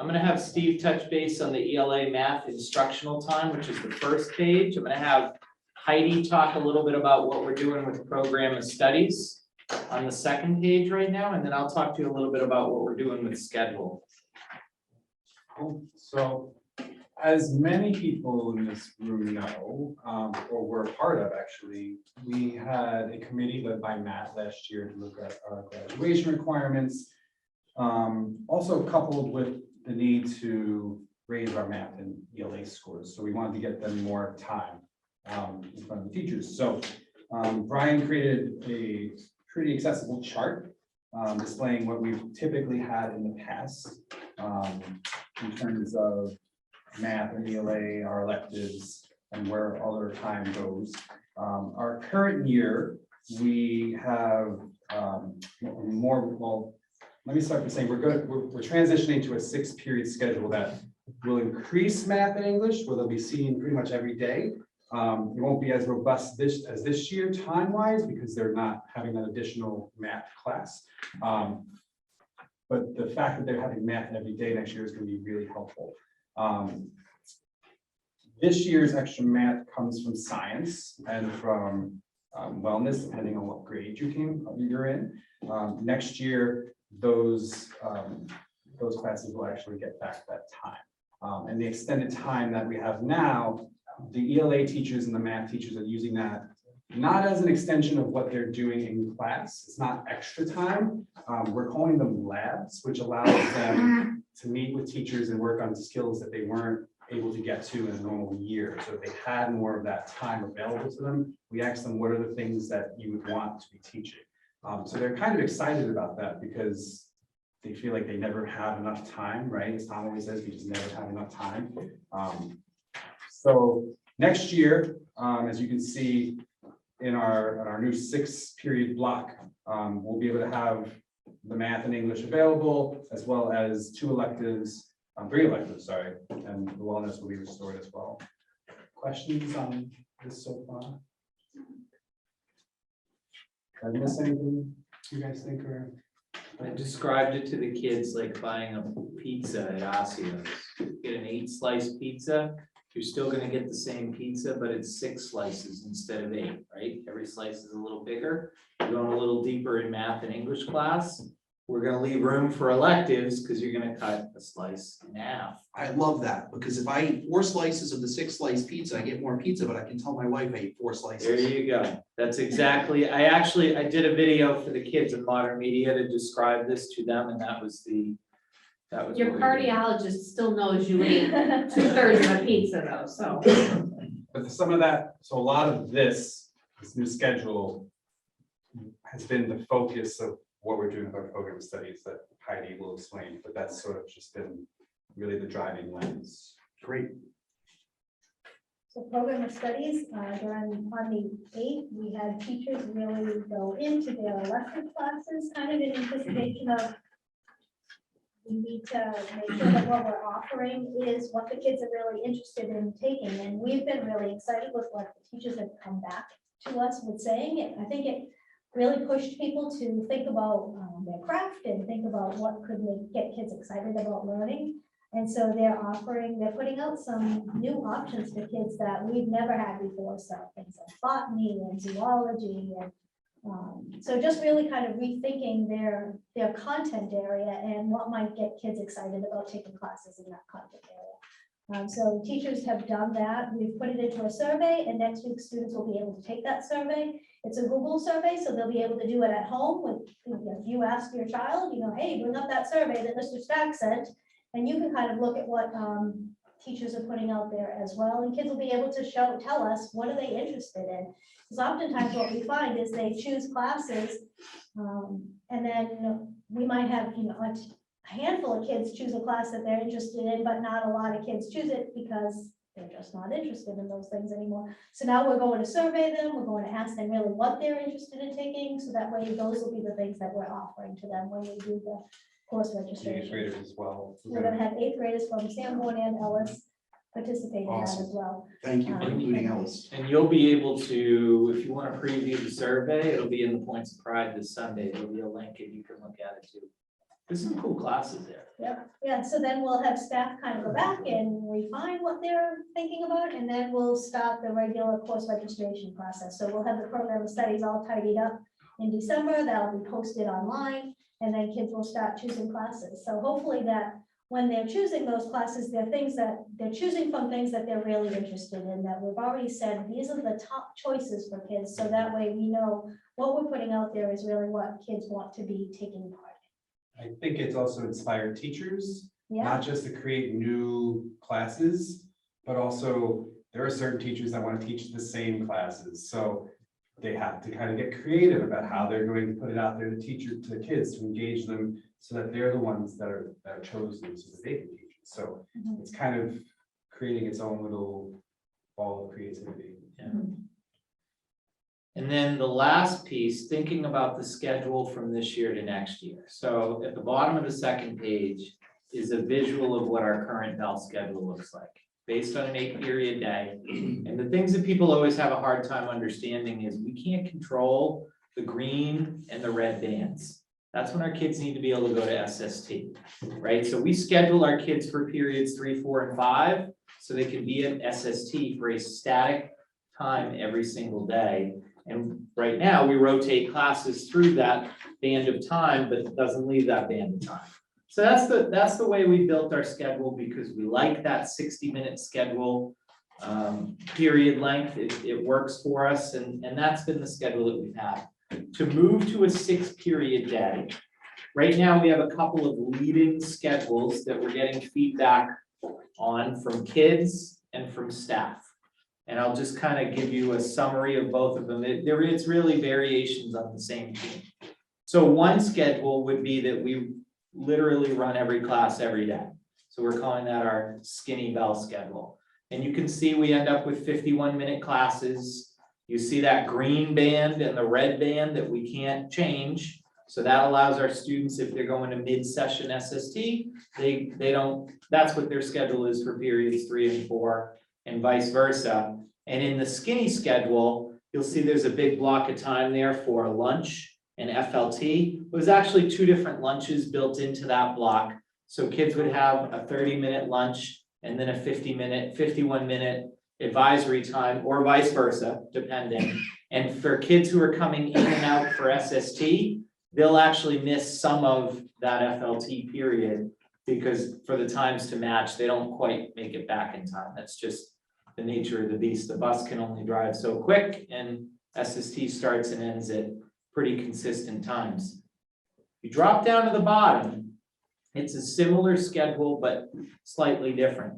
I'm gonna have Steve touch base on the ELA math instructional time, which is the first page. I'm gonna have Heidi talk a little bit about what we're doing with program of studies. on the second page right now, and then I'll talk to you a little bit about what we're doing with schedule. Cool. So as many people in this room know, or were a part of actually, we had a committee led by Matt last year to look at our graduation requirements. Also coupled with the need to raise our math and ELA scores. So we wanted to get them more time in front of the teachers. So Brian created a pretty accessible chart displaying what we've typically had in the past in terms of math and ELA, our electives, and where other time goes. Our current year, we have more, well, let me start by saying we're transitioning to a 6-period schedule that will increase math and English, where they'll be seen pretty much every day. It won't be as robust as this year time-wise, because they're not having that additional math class. But the fact that they're having math every day next year is going to be really helpful. This year's extra math comes from science and from wellness, depending on what grade you're in. Next year, those classes will actually get back that time. And the extended time that we have now, the ELA teachers and the math teachers are using that not as an extension of what they're doing in class. It's not extra time. We're calling them labs, which allows them to meet with teachers and work on skills that they weren't able to get to in a normal year. So if they had more of that time available to them, we asked them, what are the things that you would want to be teaching? So they're kind of excited about that because they feel like they never have enough time, right? As Tom always says, we just never have enough time. So next year, as you can see in our new 6-period block, we'll be able to have the math and English available, as well as 2 electives, 3 electives, sorry, and the wellness will be restored as well. Questions on this so far? Did I miss anything you guys think are? I described it to the kids like buying a pizza at Osio's. Get an 8-slice pizza, you're still gonna get the same pizza, but it's 6 slices instead of 8, right? Every slice is a little bigger. You're going a little deeper in math and English class. We're gonna leave room for electives because you're gonna cut a slice in half. I love that, because if I eat 4 slices of the 6-slice pizza, I get more pizza, but I can tell my wife I ate 4 slices. There you go. That's exactly, I did a video for the kids in modern media to describe this to them, and that was Your what we did. cardiologist still knows you ate 2/3 of a pizza though, so. But some of that, so a lot of this new schedule has been the focus of what we're doing with our program studies that Heidi will explain, but that's sort of just been really the driving lens. Great. So program of studies, during on the 8th, we had teachers really go into their elective classes, kind of in anticipation of we need to make sure that what we're offering is what the kids are really interested in taking. And we've been really excited with what the teachers have come back to us with saying it. I think it really pushed people to think about their craft and think about what could get kids excited about learning. And so they're putting out some new options for kids that we've never had before. So things like botany and zoology and so just really kind of rethinking their content area and what might get kids excited about taking classes in that content area. So teachers have done that. We've put it into a survey, and next week students will be able to take that survey. It's a Google survey, so they'll be able to do it at home with, if you ask your child, hey, bring up that survey that Mr. Stack sent, and you can kind of look at what teachers are putting out there as well. And kids will be able to tell us what are they interested in. Because oftentimes what we find is they choose classes, and then we might have, a handful of kids choose a class that they're interested in, but not a lot of kids choose it because they're just not interested in those things anymore. So now we're going to survey them. We're going to ask them really what they're interested in taking. So that way those will be the things that we're offering to them when we do the course Eighth registration. graders as well. We're going to have 8th graders from Sanborn and Ellis participate in that as Awesome. well. Thank you for including Ellis. And you'll be able to, if you want to preview the survey, it'll be in the Points of Pride this Sunday. There'll be a link and you can look at it too. There's some cool classes there. Yeah, so then we'll have staff kind of go back and refine what they're thinking about, and then we'll start the regular course registration process. So we'll have the program of studies all tidied up in December, that'll be posted online, and then kids will start choosing classes. So hopefully that when they're choosing those classes, they're things that they're choosing from things that they're really interested in, that we've already said, these are the top choices for kids. So that way we know what we're putting out there is really what kids want to be taking part I think it's also inspired teachers, in. Yeah, not just to create new classes, but also there are certain teachers that want to teach the same classes. So they have to kind of get creative about how they're going to put it out there to the kids, to engage them so that they're the ones that are chosen so that they can teach it. So Mhm. it's kind of creating its own little ball of creativity. And then the last piece, thinking about the schedule from this year to next year. So at the bottom of the second page is a visual of what our current Bell schedule looks like, based on an 8-period day. And the things that people always have a hard time understanding is we can't control the green and the red bands. That's when our kids need to be able to go to SST, right? So we schedule our kids for periods 3, 4, and 5, so they can be at SST for a static time every single day. And right now, we rotate classes through that band of time, but it doesn't leave that band of time. So that's the way we built our schedule, because we like that 60-minute schedule, period length. It works for us, and that's been the schedule that we've had. To move to a 6-period day, right now we have a couple of leading schedules that we're getting feedback on from kids and from staff. And I'll just kind of give you a summary of both of them. It's really variations on the same theme. So one schedule would be that we literally run every class every day. So we're calling that our skinny bell schedule. And you can see we end up with 51-minute classes. You see that green band and the red band that we can't change. So that allows our students, if they're going to mid-session SST, they don't, that's what their schedule is for periods 3 and 4. And vice versa. And in the skinny schedule, you'll see there's a big block of time there for lunch and FLT. It was actually 2 different lunches built into that block. So kids would have a 30-minute lunch and then a 51-minute advisory time, or vice versa, depending. And for kids who are coming in and out for SST, they'll actually miss some of that FLT period, because for the times to match, they don't quite make it back in time. That's just the nature of the beast. The bus can only drive so quick, and SST starts and ends at pretty consistent times. You drop down to the bottom, it's a similar schedule, but slightly different.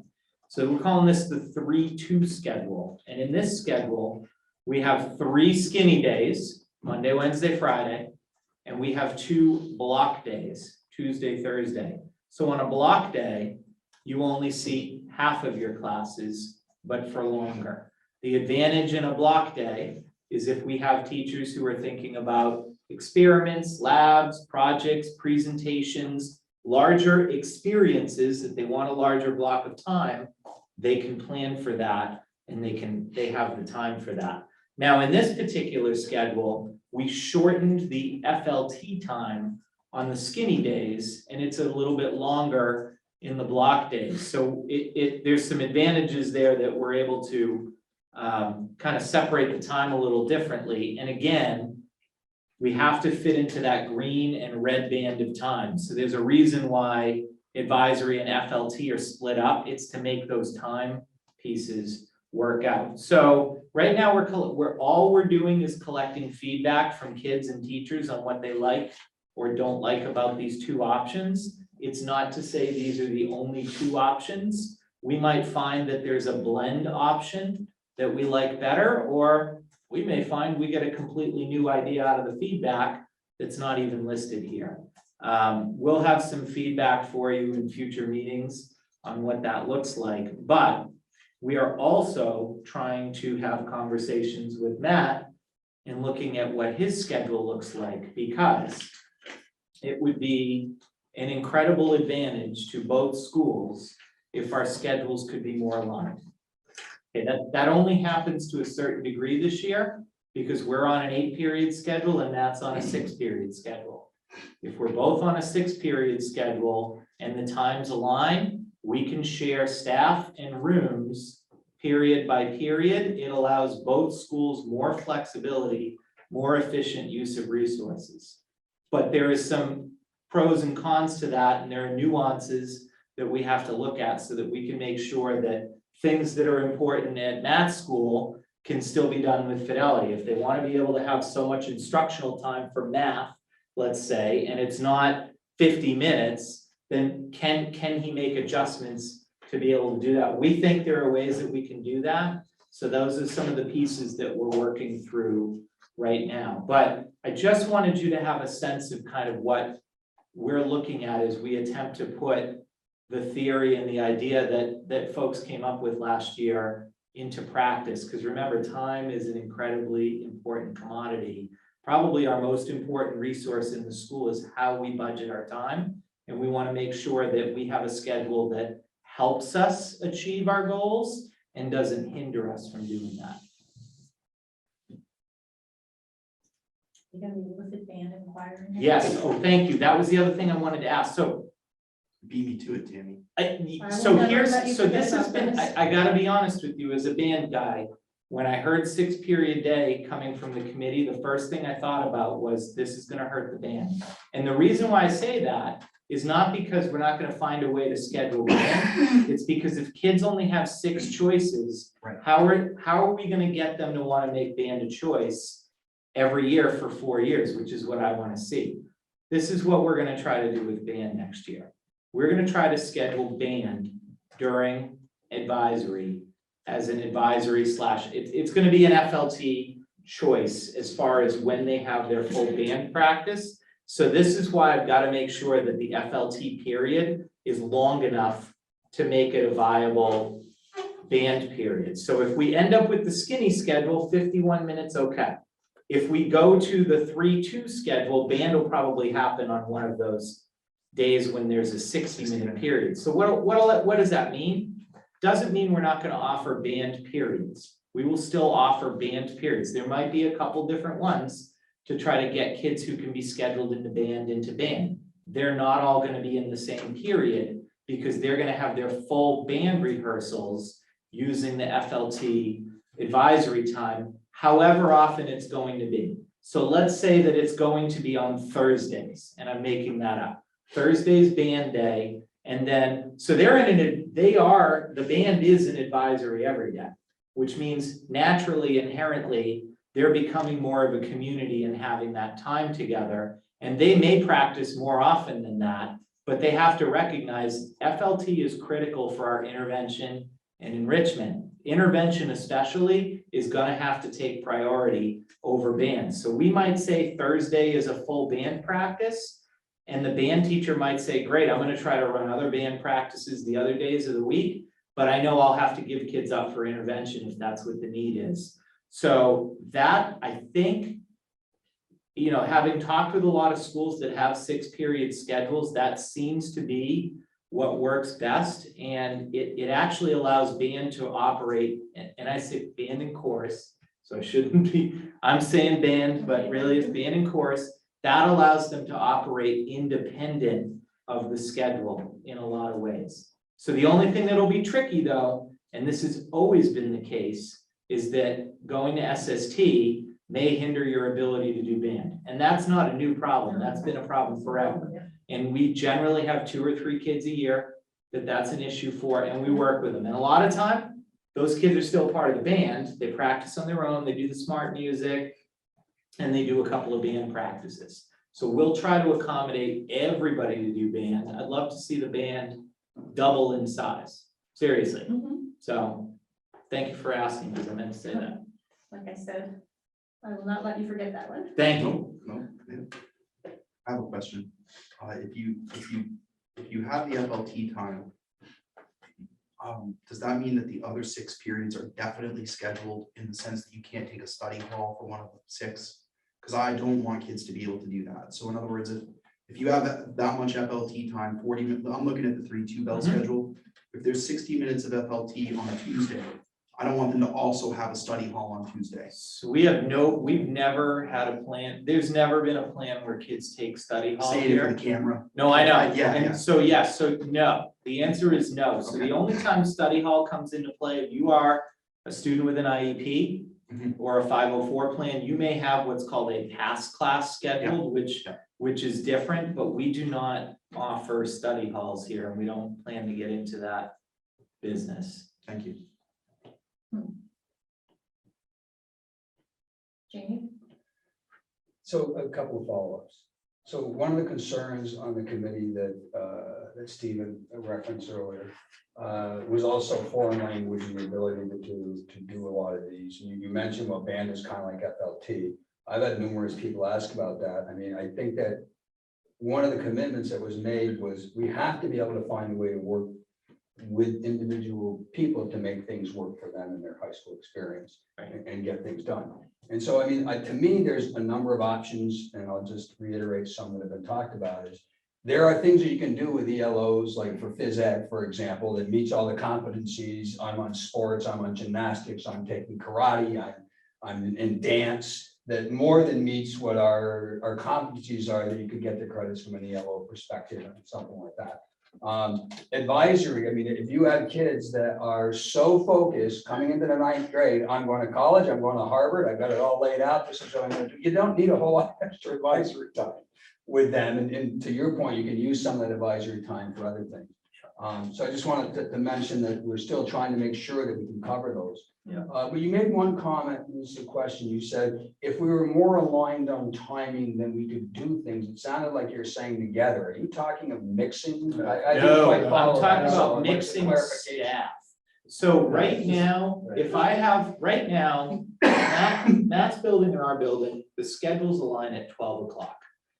So we're calling this the 3-2 schedule. And in this schedule, we have 3 skinny days, Monday, Wednesday, Friday, and we have 2 block days, Tuesday, Thursday. So on a block day, you only see half of your classes, but for longer. The advantage in a block day is if we have teachers who are thinking about experiments, labs, projects, presentations, larger experiences that they want a larger block of time, they can plan for that, and they have the time for that. Now, in this particular schedule, we shortened the FLT time on the skinny days, and it's a little bit longer in the block days. So there's some advantages there that we're able to kind of separate the time a little differently. And again, we have to fit into that green and red band of time. So there's a reason why advisory and FLT are split up. It's to make those time pieces work out. So right now all we're doing is collecting feedback from kids and teachers on what they like or don't like about these 2 options. It's not to say these are the only 2 options. We might find that there's a blend option that we like better, or we may find we get a completely new idea out of the feedback that's not even listed here. We'll have some feedback for you in future meetings on what that looks like, but we are also trying to have conversations with Matt and looking at what his schedule looks like, because it would be an incredible advantage to both schools if our schedules could be more aligned. Okay, that only happens to a certain degree this year, because we're on an 8-period schedule and that's on a 6-period schedule. If we're both on a 6-period schedule and the times align, we can share staff and rooms period by period. It allows both schools more flexibility more efficient use of resources. But there is some pros and cons to that, and there are nuances that we have to look at so that we can make sure that things that are important at math school can still be done with fidelity. If they want to be able to have so much instructional time for math, let's say, and it's not 50 minutes, then can he make adjustments to be able to do that? We think there are ways that we can do that. So those are some of the pieces that we're working through right now. But I just wanted you to have a sense of kind of what we're looking at as we attempt to put the theory and the idea that folks came up with last year into practice. Because remember, time is an incredibly important commodity. Probably our most important resource in the school is how we budget our time. And we want to make sure that we have a schedule that helps us achieve our goals and doesn't hinder us from doing that. You're gonna be with the band and choir. Yes, oh, thank you. That was the other thing I wanted to ask. So Beat me to it, Tammy. So will never here's, let you so forget this has about been, this. I gotta be honest with you, as a band guy, when I heard 6-period day coming from the committee, the first thing I thought about was this is gonna hurt the band. And the reason why I say that is not because we're not gonna find a way to schedule band. It's because if kids only have 6 choices, Right. how are we gonna get them to wanna make band a choice every year for 4 years, which is what I wanna see. This is what we're gonna try to do with band next year. We're gonna try to schedule band during advisory as an advisory slash, it's gonna be an FLT choice as far as when they have their full band practice. So this is why I've gotta make sure that the FLT period is long enough to make it a viable band period. So if we end up with the skinny schedule, 51 minutes, okay. If we go to the 3-2 schedule, band will probably happen on one of those days when there's a 60-minute period. So what does that mean? Doesn't mean we're not going to offer band periods. We will still offer band periods. There might be a couple different ones to try to get kids who can be scheduled into band. They're not all going to be in the same period because they're going to have their full band rehearsals using the FLT advisory time, however often it's going to be. So let's say that it's going to be on Thursdays, and I'm making that up. Thursday's band day, and then, so the band is an advisory every day, which means naturally, inherently, they're becoming more of a community and having that time together. And they may practice more often than that, but they have to recognize FLT is critical for our intervention and enrichment. Intervention especially is gonna have to take priority over band. So we might say Thursday is a full band practice, and the band teacher might say, great, I'm gonna try to run other band practices the other days of the week, but I know I'll have to give kids up for intervention if that's what the need is. So that, I think, having talked with a lot of schools that have 6-period schedules, that seems to be what works best. And it actually allows band to operate, and I say band and chorus, so I shouldn't be, I'm saying band, but really it's band and chorus. That allows them to operate independent of the schedule in a lot of ways. So the only thing that'll be tricky though, and this has always been the case, is that going to SST may hinder your ability to do band. And that's not a new problem. That's been a problem forever. And we generally have 2 or 3 kids a year that's an issue for, and we work with them. And a lot of time, those kids are still part of the band. They practice on their own, they do the smart music, and they do a couple of band practices. So we'll try to accommodate everybody to do band. I'd love to see the band double in size, seriously. So thank you for asking, because I meant to say that. Like I said, I will not let you forget that one. Thank you. No. I have a question. If you have the FLT time, does that mean that the other 6 periods are definitely scheduled in the sense that you can't take a study hall for one of the 6? Because I don't want kids to be able to do that. So in other words, if you have that much FLT time, 40 minutes, I'm looking at the 3-2 bell schedule. If there's 60 minutes of FLT on a Tuesday, I don't want them to also have a study hall on Tuesday. So we've never had a plan. There's never been a plan where kids take study hall Say it here. for the camera. No, I know. Yeah, And yeah. so, yes, so no, the answer is no. So Okay. the only time study hall comes into play, if you are a student with an IEP or a 504 plan, you may have what's called a pass class scheduled, which is different, but we do not offer study halls here, and we don't plan to get into that business. Thank you. Jamie? So a couple of follow-ups. So one of the concerns on the committee that Stephen referenced earlier was also foreign language and the ability to do a lot of these. You mentioned, well, band is kind of like FLT. I've had numerous people ask about that. I mean, I think that one of the commitments that was made was we have to be able to find a way to work with individual people to make things work for them in their high school experience and get things done. And so, I mean, to me, there's a number of options, and I'll just reiterate some that have been talked about is there are things that you can do with ELOs, like for phys ed, for example, that meets all the competencies. I'm on sports, I'm on gymnastics, I'm taking karate, I'm in dance, that more than meets what our competencies are, that you could get the credits from an ELO perspective and something like that. Advisory, I mean, if you have kids that are so focused coming into the 9th grade, I'm going to college, I'm going to Harvard, I've got it all laid out, this is what I'm going to do. You don't need a whole lot of extra advisory time with them. And to your point, you can use some of that advisory time for other things. So I just wanted to mention that we're still trying to make sure that we can cover those. Yeah. But you made one comment, and this is a question. You said, if we were more aligned on timing, then we could do things. It sounded like you're saying together. Are you talking of mixing? I didn't No, quite I'm follow talking that, so about I'd like some mixing clarification. staff. So right now, if I have, right now, Matt's building and our building, the schedules align at 12 o'clock.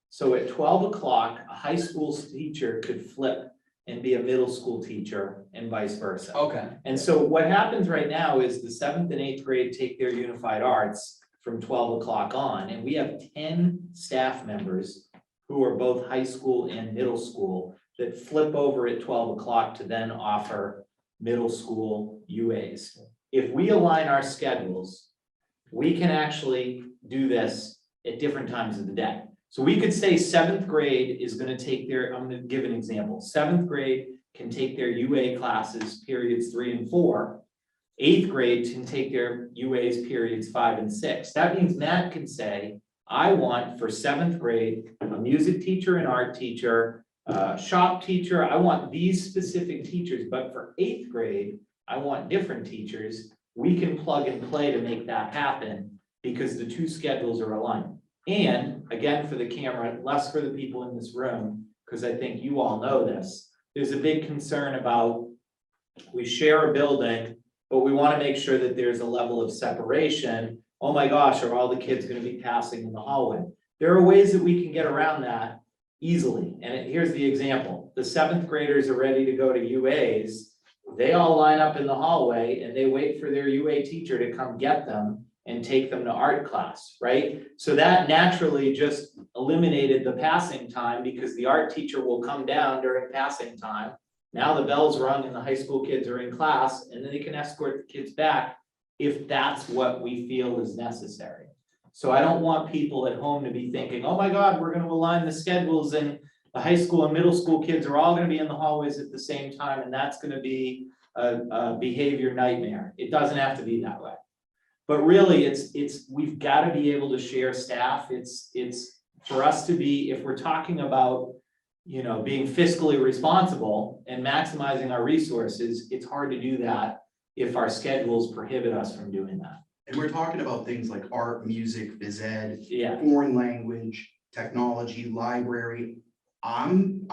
So at 12 o'clock, a high school teacher could flip and be a middle school teacher and vice versa. Okay. And so what happens right now is the 7th and 8th grade take their unified arts from 12 o'clock on, and we have 10 staff members who are both high school and middle school that flip over at 12 o'clock to then offer middle school UAs. If we align our schedules, we can actually do this at different times of the day. So we could say 7th grade is going to take their, I'm going to give an example. 7th grade can take their UA classes periods 3 and 4. 8th grade can take their UAs periods 5 and 6. That means Matt can say, I want for 7th grade, a music teacher, an art teacher, shop teacher. I want these specific teachers, but for 8th grade, I want different teachers. We can plug and play to make that happen because the two schedules are aligned. And again, for the camera, less for the people in this room, because I think you all know this, there's a big concern about we share a building, but we want to make sure that there's a level of separation. Oh my gosh, are all the kids going to be passing in the hallway? There are ways that we can get around that easily. And here's the example. The 7th graders are ready to go to UAs. They all line up in the hallway and they wait for their UA teacher to come get them and take them to art class, right? So that naturally just eliminated the passing time because the art teacher will come down during passing time. Now the bell's rung and the high school kids are in class, and then they can escort the kids back if that's what we feel is necessary. So I don't want people at home to be thinking, oh my God, we're going to align the schedules and the high school and middle school kids are all going to be in the hallways at the same time, and that's going to be a behavior nightmare. It doesn't have to be that way. But really, we've got to be able to share staff. It's for us to be, if we're talking about, you know, being fiscally responsible and maximizing our resources, it's hard to do that if our schedules prohibit us from doing that. And we're talking about things like art, music, phys ed, Yeah, foreign language, technology, library. I'm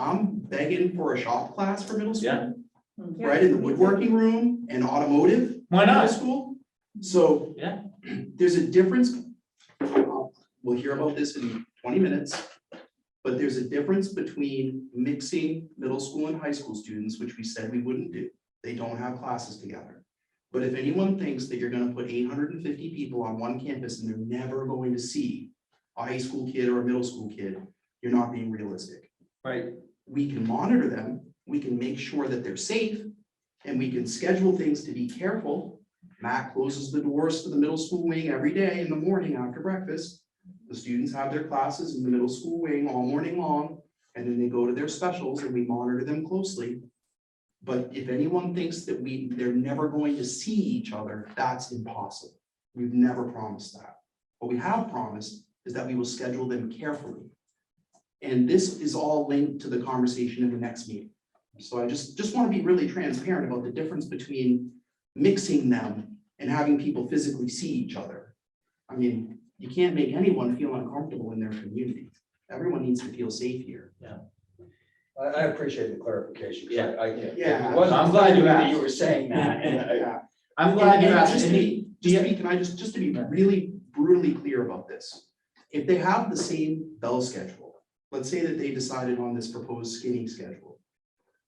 begging for a shop class for middle school. Yeah. Right, in the woodworking room and automotive. Why in middle not? School. So. Yeah. There's a difference. We'll hear about this in 20 minutes. But there's a difference between mixing middle school and high school students, which we said we wouldn't do. They don't have classes together. But if anyone thinks that you're gonna put 850 people on one campus and they're never going to see a high school kid or a middle school kid, you're not being realistic. right. We can monitor them, we can make sure that they're safe, and we can schedule things to be careful. Matt closes the doors to the middle school wing every day in the morning after breakfast. The students have their classes in the middle school wing all morning long, and then they go to their specials and we monitor them closely. But if anyone thinks that they're never going to see each other, that's impossible. We've never promised that. What we have promised is that we will schedule them carefully. And this is all linked to the conversation in the next meeting. So I just want to be really transparent about the difference between mixing them and having people physically see each other. I mean, you can't make anyone feel uncomfortable in their community. Everyone needs to feel safe here. I appreciate the clarification. 'Cause Yeah. Yeah. It wasn't I'm glad clear you that asked. you were saying that. Yeah. I'm glad you And asked. just to And be, just to be really brutally clear about this. If they have the same bell schedule, let's say that they decided on this proposed skinny schedule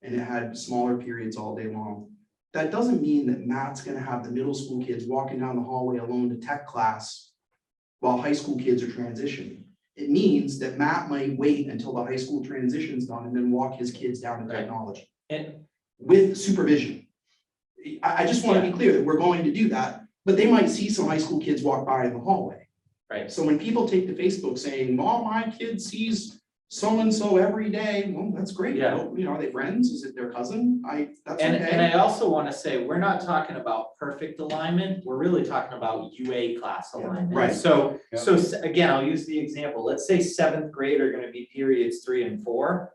and it had smaller periods all day long, that doesn't mean that Matt's gonna have the middle school kids walking down the hallway alone to tech class while high school kids are transitioning. It means that Matt might wait until the high school transition's done and then walk his kids down to Right. technology And with supervision. I just want to be clear that we're going to do that, but they might see some high school kids walk by in the hallway. Right. So when people take to Facebook saying, "Mom, my kid sees so-and-so every day," well, that's great. Yeah. Well, you know, are they friends? Is it their cousin? That's And I okay. also want to say, we're not talking about perfect alignment, we're really talking about UA class alignment. Right. So, Yeah. so again, I'll use the example, let's say seventh grade are gonna be periods 3 and 4.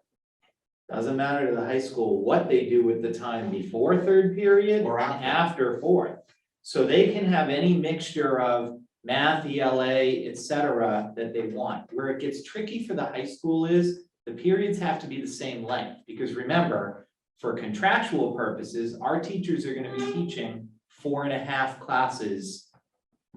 Doesn't matter to the high school what they do with the time before third period Or and after. after fourth. So they can have any mixture of math, ELA, et cetera, that they want. Where it gets tricky for the high school is the periods have to be the same length, because remember, for contractual purposes, our teachers are gonna be teaching 4.5 classes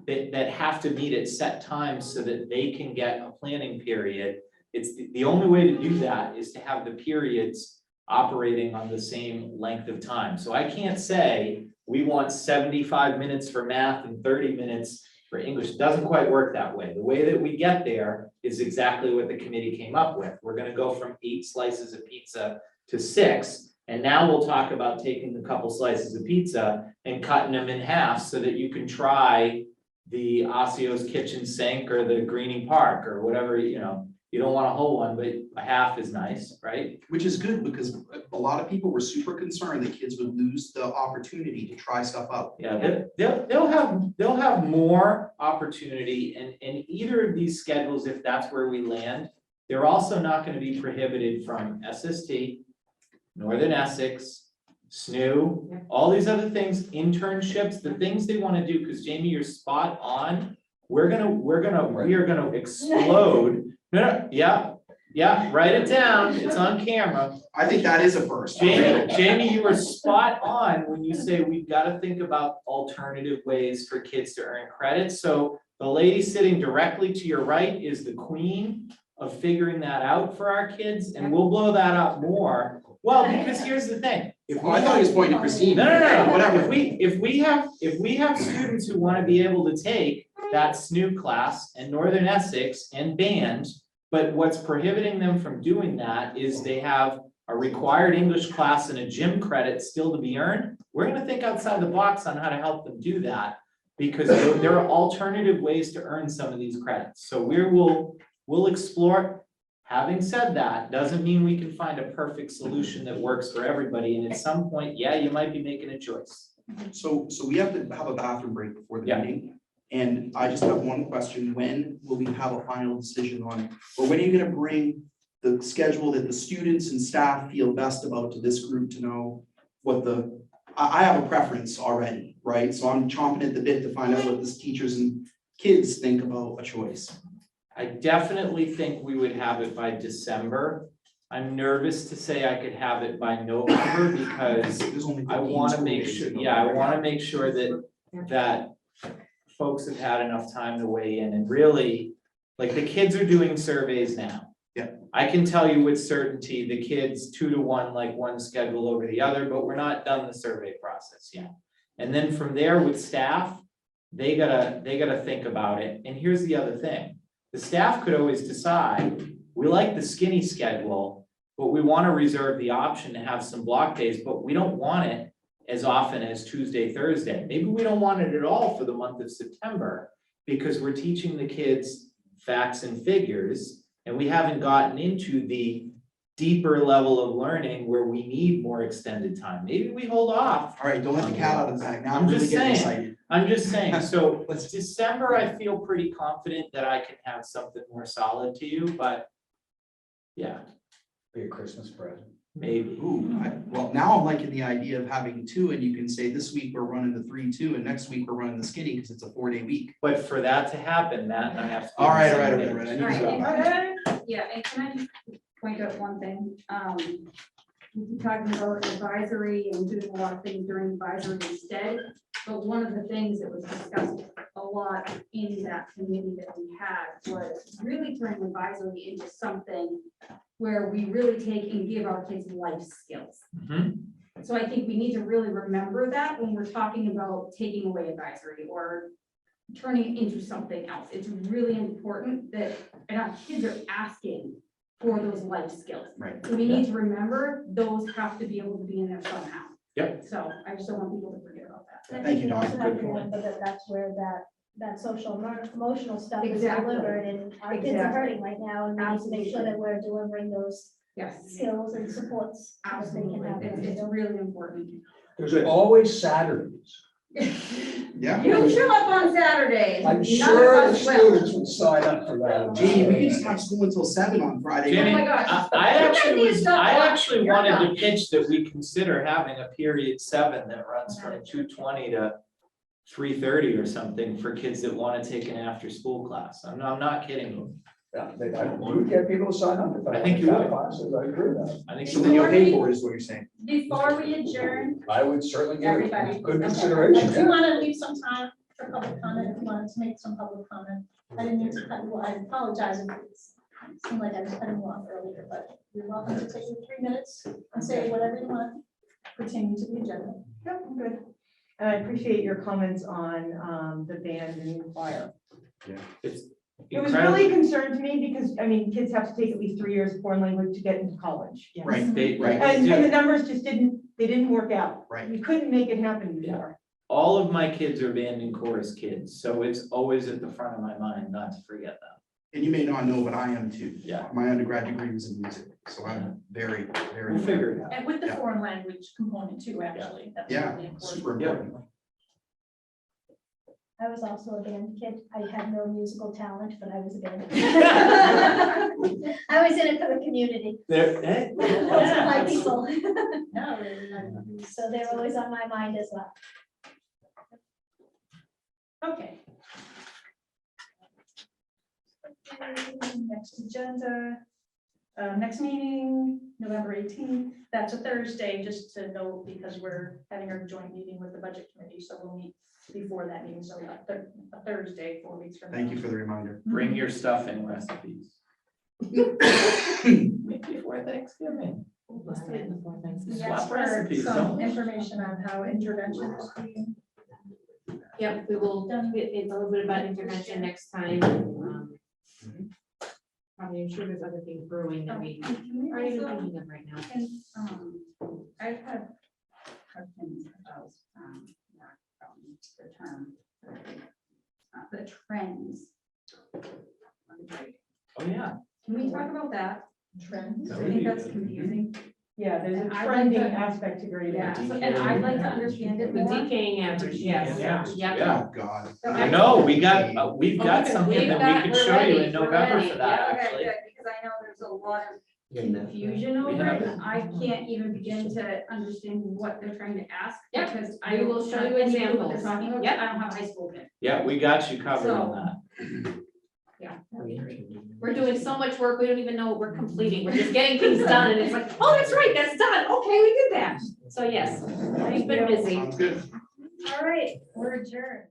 that have to meet at set times so that they can get a planning period. It's the only way to do that is to have the periods operating on the same length of time. So I can't say we want 75 minutes for math and 30 minutes for English. It doesn't quite work that way. The way that we get there is exactly what the committee came up with. We're gonna go from 8 slices of pizza to 6. And now we'll talk about taking a couple slices of pizza and cutting them in half so that you can try the Osio's kitchen sink or the Greening Park or whatever, you know. You don't want a whole one, but a half is nice, right? Which is good because a lot of people were super concerned that kids would lose the opportunity to try stuff out. Yeah, they'll have more opportunity in either of these schedules if that's where we land. They're also not gonna be prohibited from SST, Northern Essex, SNU, all these other things, internships, the things they wanna do, because Jamie, you're spot on. We are gonna explode. No, yeah, write it down, it's on camera. I think that is a first. Jamie, you were spot on when you say we've got to think about alternative ways for kids to earn credit. So the lady sitting directly to your right is the queen of figuring that out for our kids, and we'll blow that up more. Well, because here's the thing. If Oh, I thought he was pointing to Christine. No, Whatever. If we have students who want to be able to take that SNU class and Northern Essex and band, but what's prohibiting them from doing that is they have a required English class and a gym credit still to be earned. We're gonna think outside the box on how to help them do that, because there are alternative ways to earn some of these credits. So we'll explore. Having said that, doesn't mean we can find a perfect solution that works for everybody, and at some point, yeah, you might be making a choice. So we have to have a bathroom break before the Yeah. meeting. And I just have one question. When will we have a final decision on, or when are you gonna bring the schedule that the students and staff feel best about to this group to know what I have a preference already, right? So I'm chomping at the bit to find out what the teachers and kids think about a choice. I definitely think we would have it by December. I'm nervous to say I could have it by November because There's only I 15 want to school make days sure, in yeah, I November. want to make sure that folks have had enough time to weigh in and really, like, the kids are doing surveys now. Yeah. I can tell you with certainty, the kids 2 to 1, like one schedule over the other, but we're not done the survey process yet. And then from there with staff, they gotta think about it. And here's the other thing. The staff could always decide, we like the skinny schedule, but we want to reserve the option to have some block days, but we don't want it as often as Tuesday, Thursday. Maybe we don't want it at all for the month of September because we're teaching the kids facts and figures and we haven't gotten into the deeper level of learning where we need more extended time. Maybe we hold off. All right, don't let the cat out of the bag. Now I'm I'm really just getting saying. excited. I'm just saying, so December, I feel pretty confident that I can have something more solid to you, but yeah, Be a Christmas present. maybe. Ooh, well, now I'm liking the idea of having two, and you can say this week we're running the 3-2, and next week we're running the skinny, because it's a 4-day week. But for that to happen, Matt and I have to. be All on the right, same all right, page. all right, I need All to right, stop. Yeah, and can I just point out one thing? We keep talking about advisory and doing a lot of things during advisory instead. But one of the things that was discussed a lot in that committee that we had was really turning advisory into something where we really take and give our kids life skills. Mhm. So I think we need to really remember that when we're talking about taking away advisory or turning it into something else. It's really important that, and our kids are asking for those life skills. Right. So we need to remember those have to be able to be in there somehow. Yep. So I just don't want people to forget about that. And I Thank think you, you also Dawn. have Good to point. remember that that's where that social emotional stuff is Exactly. delivered, and our kids are Exactly. hurting right now, and we need to make sure that we're delivering those Yes, skills and supports. so that they can absolutely. have them. It's really important. There's always Saturdays. Yeah. You show up on Saturdays. I'm None sure of the us will. students would sign up for that. Jamie, we can just have school until 7 on Friday. Jamie, Oh my gosh. I actually You was, stop I watching. actually You're wanted done. to pitch that we consider having a period 7 that runs from 2:20 to 3:30 or something for kids that want to take an after-school class. I'm not kidding you. Yeah, you would get people to sign up. If I think you had would. classes, I agree with that. I think So you then you'll would. pay for it, is what you're saying. Before we adjourn, I would certainly give Everybody. it good Okay. consideration. Do you want to leave some time for public comment, if you wanted to make some public comment? I didn't mean to cut you, I apologize if it seemed like I was cutting you off earlier, but you're welcome to take your 3 minutes and say whatever you want pertaining to the agenda. Yep, I'm good. And I appreciate your comments on the band and choir. It's It was incredible. really a concern to me because, I mean, kids have to take at least 3 years of foreign language to get into college. Right, They- right. And do. the numbers just didn't work out. Right. You couldn't make it happen before. All of my kids are band and chorus kids, so it's always at the front of my mind not to forget that. And you may not know, but I am too. Yeah. My undergrad degree was in music, so I'm very, very. We'll figure it out. And with the Yeah. foreign language component too, actually. That's Yeah, really important. super Yeah. important. I was also a band kid. I had no musical talent, but I was a band. I was in it for the community. There, Those are my people. No, really, So they're always on my mind as well. okay. Next agenda, next meeting, November 18th. That's a Thursday, just to note, because we're having our joint meeting with the budget committee, so we'll meet before that meeting, so a Thursday, 4 weeks from now. Thank you for the reminder. bring your stuffing recipes. Before Thanksgiving. We Swap asked for recipes, some don't we? information on how intervention is being. Yep, we will get a little bit about intervention next time. Probably, I'm sure there's other things brewing that we aren't even thinking of right now. And, I have questions about, the term, the trends. Oh, yeah. Can we talk about that? Trends. I think that's confusing. Yeah, there's a And I'd like trending to- aspect to grading. Yeah, so- and I'd like to understand it The more. decaying average, yes. Yeah, Yep. yeah. Oh, God. So I I- know, we've got we've something that got- we could we're show you ready, in we're November ready. for that, Okay, actually. good, because I know there's a lot of confusion We over have it. it. I can't even begin to understand what they're trying to ask. Yep, Because I we will don't show have you any clue what examples. they're talking about. Yep. I don't have a high school kid. Yeah, we got you covered on So- that. Yeah. We're doing so much work, we don't even know what we're completing. We're just getting things done and it's like, oh, that's right, that's done. Okay, we did that. So yes, we've been busy. Sounds good. All right, we're adjourned.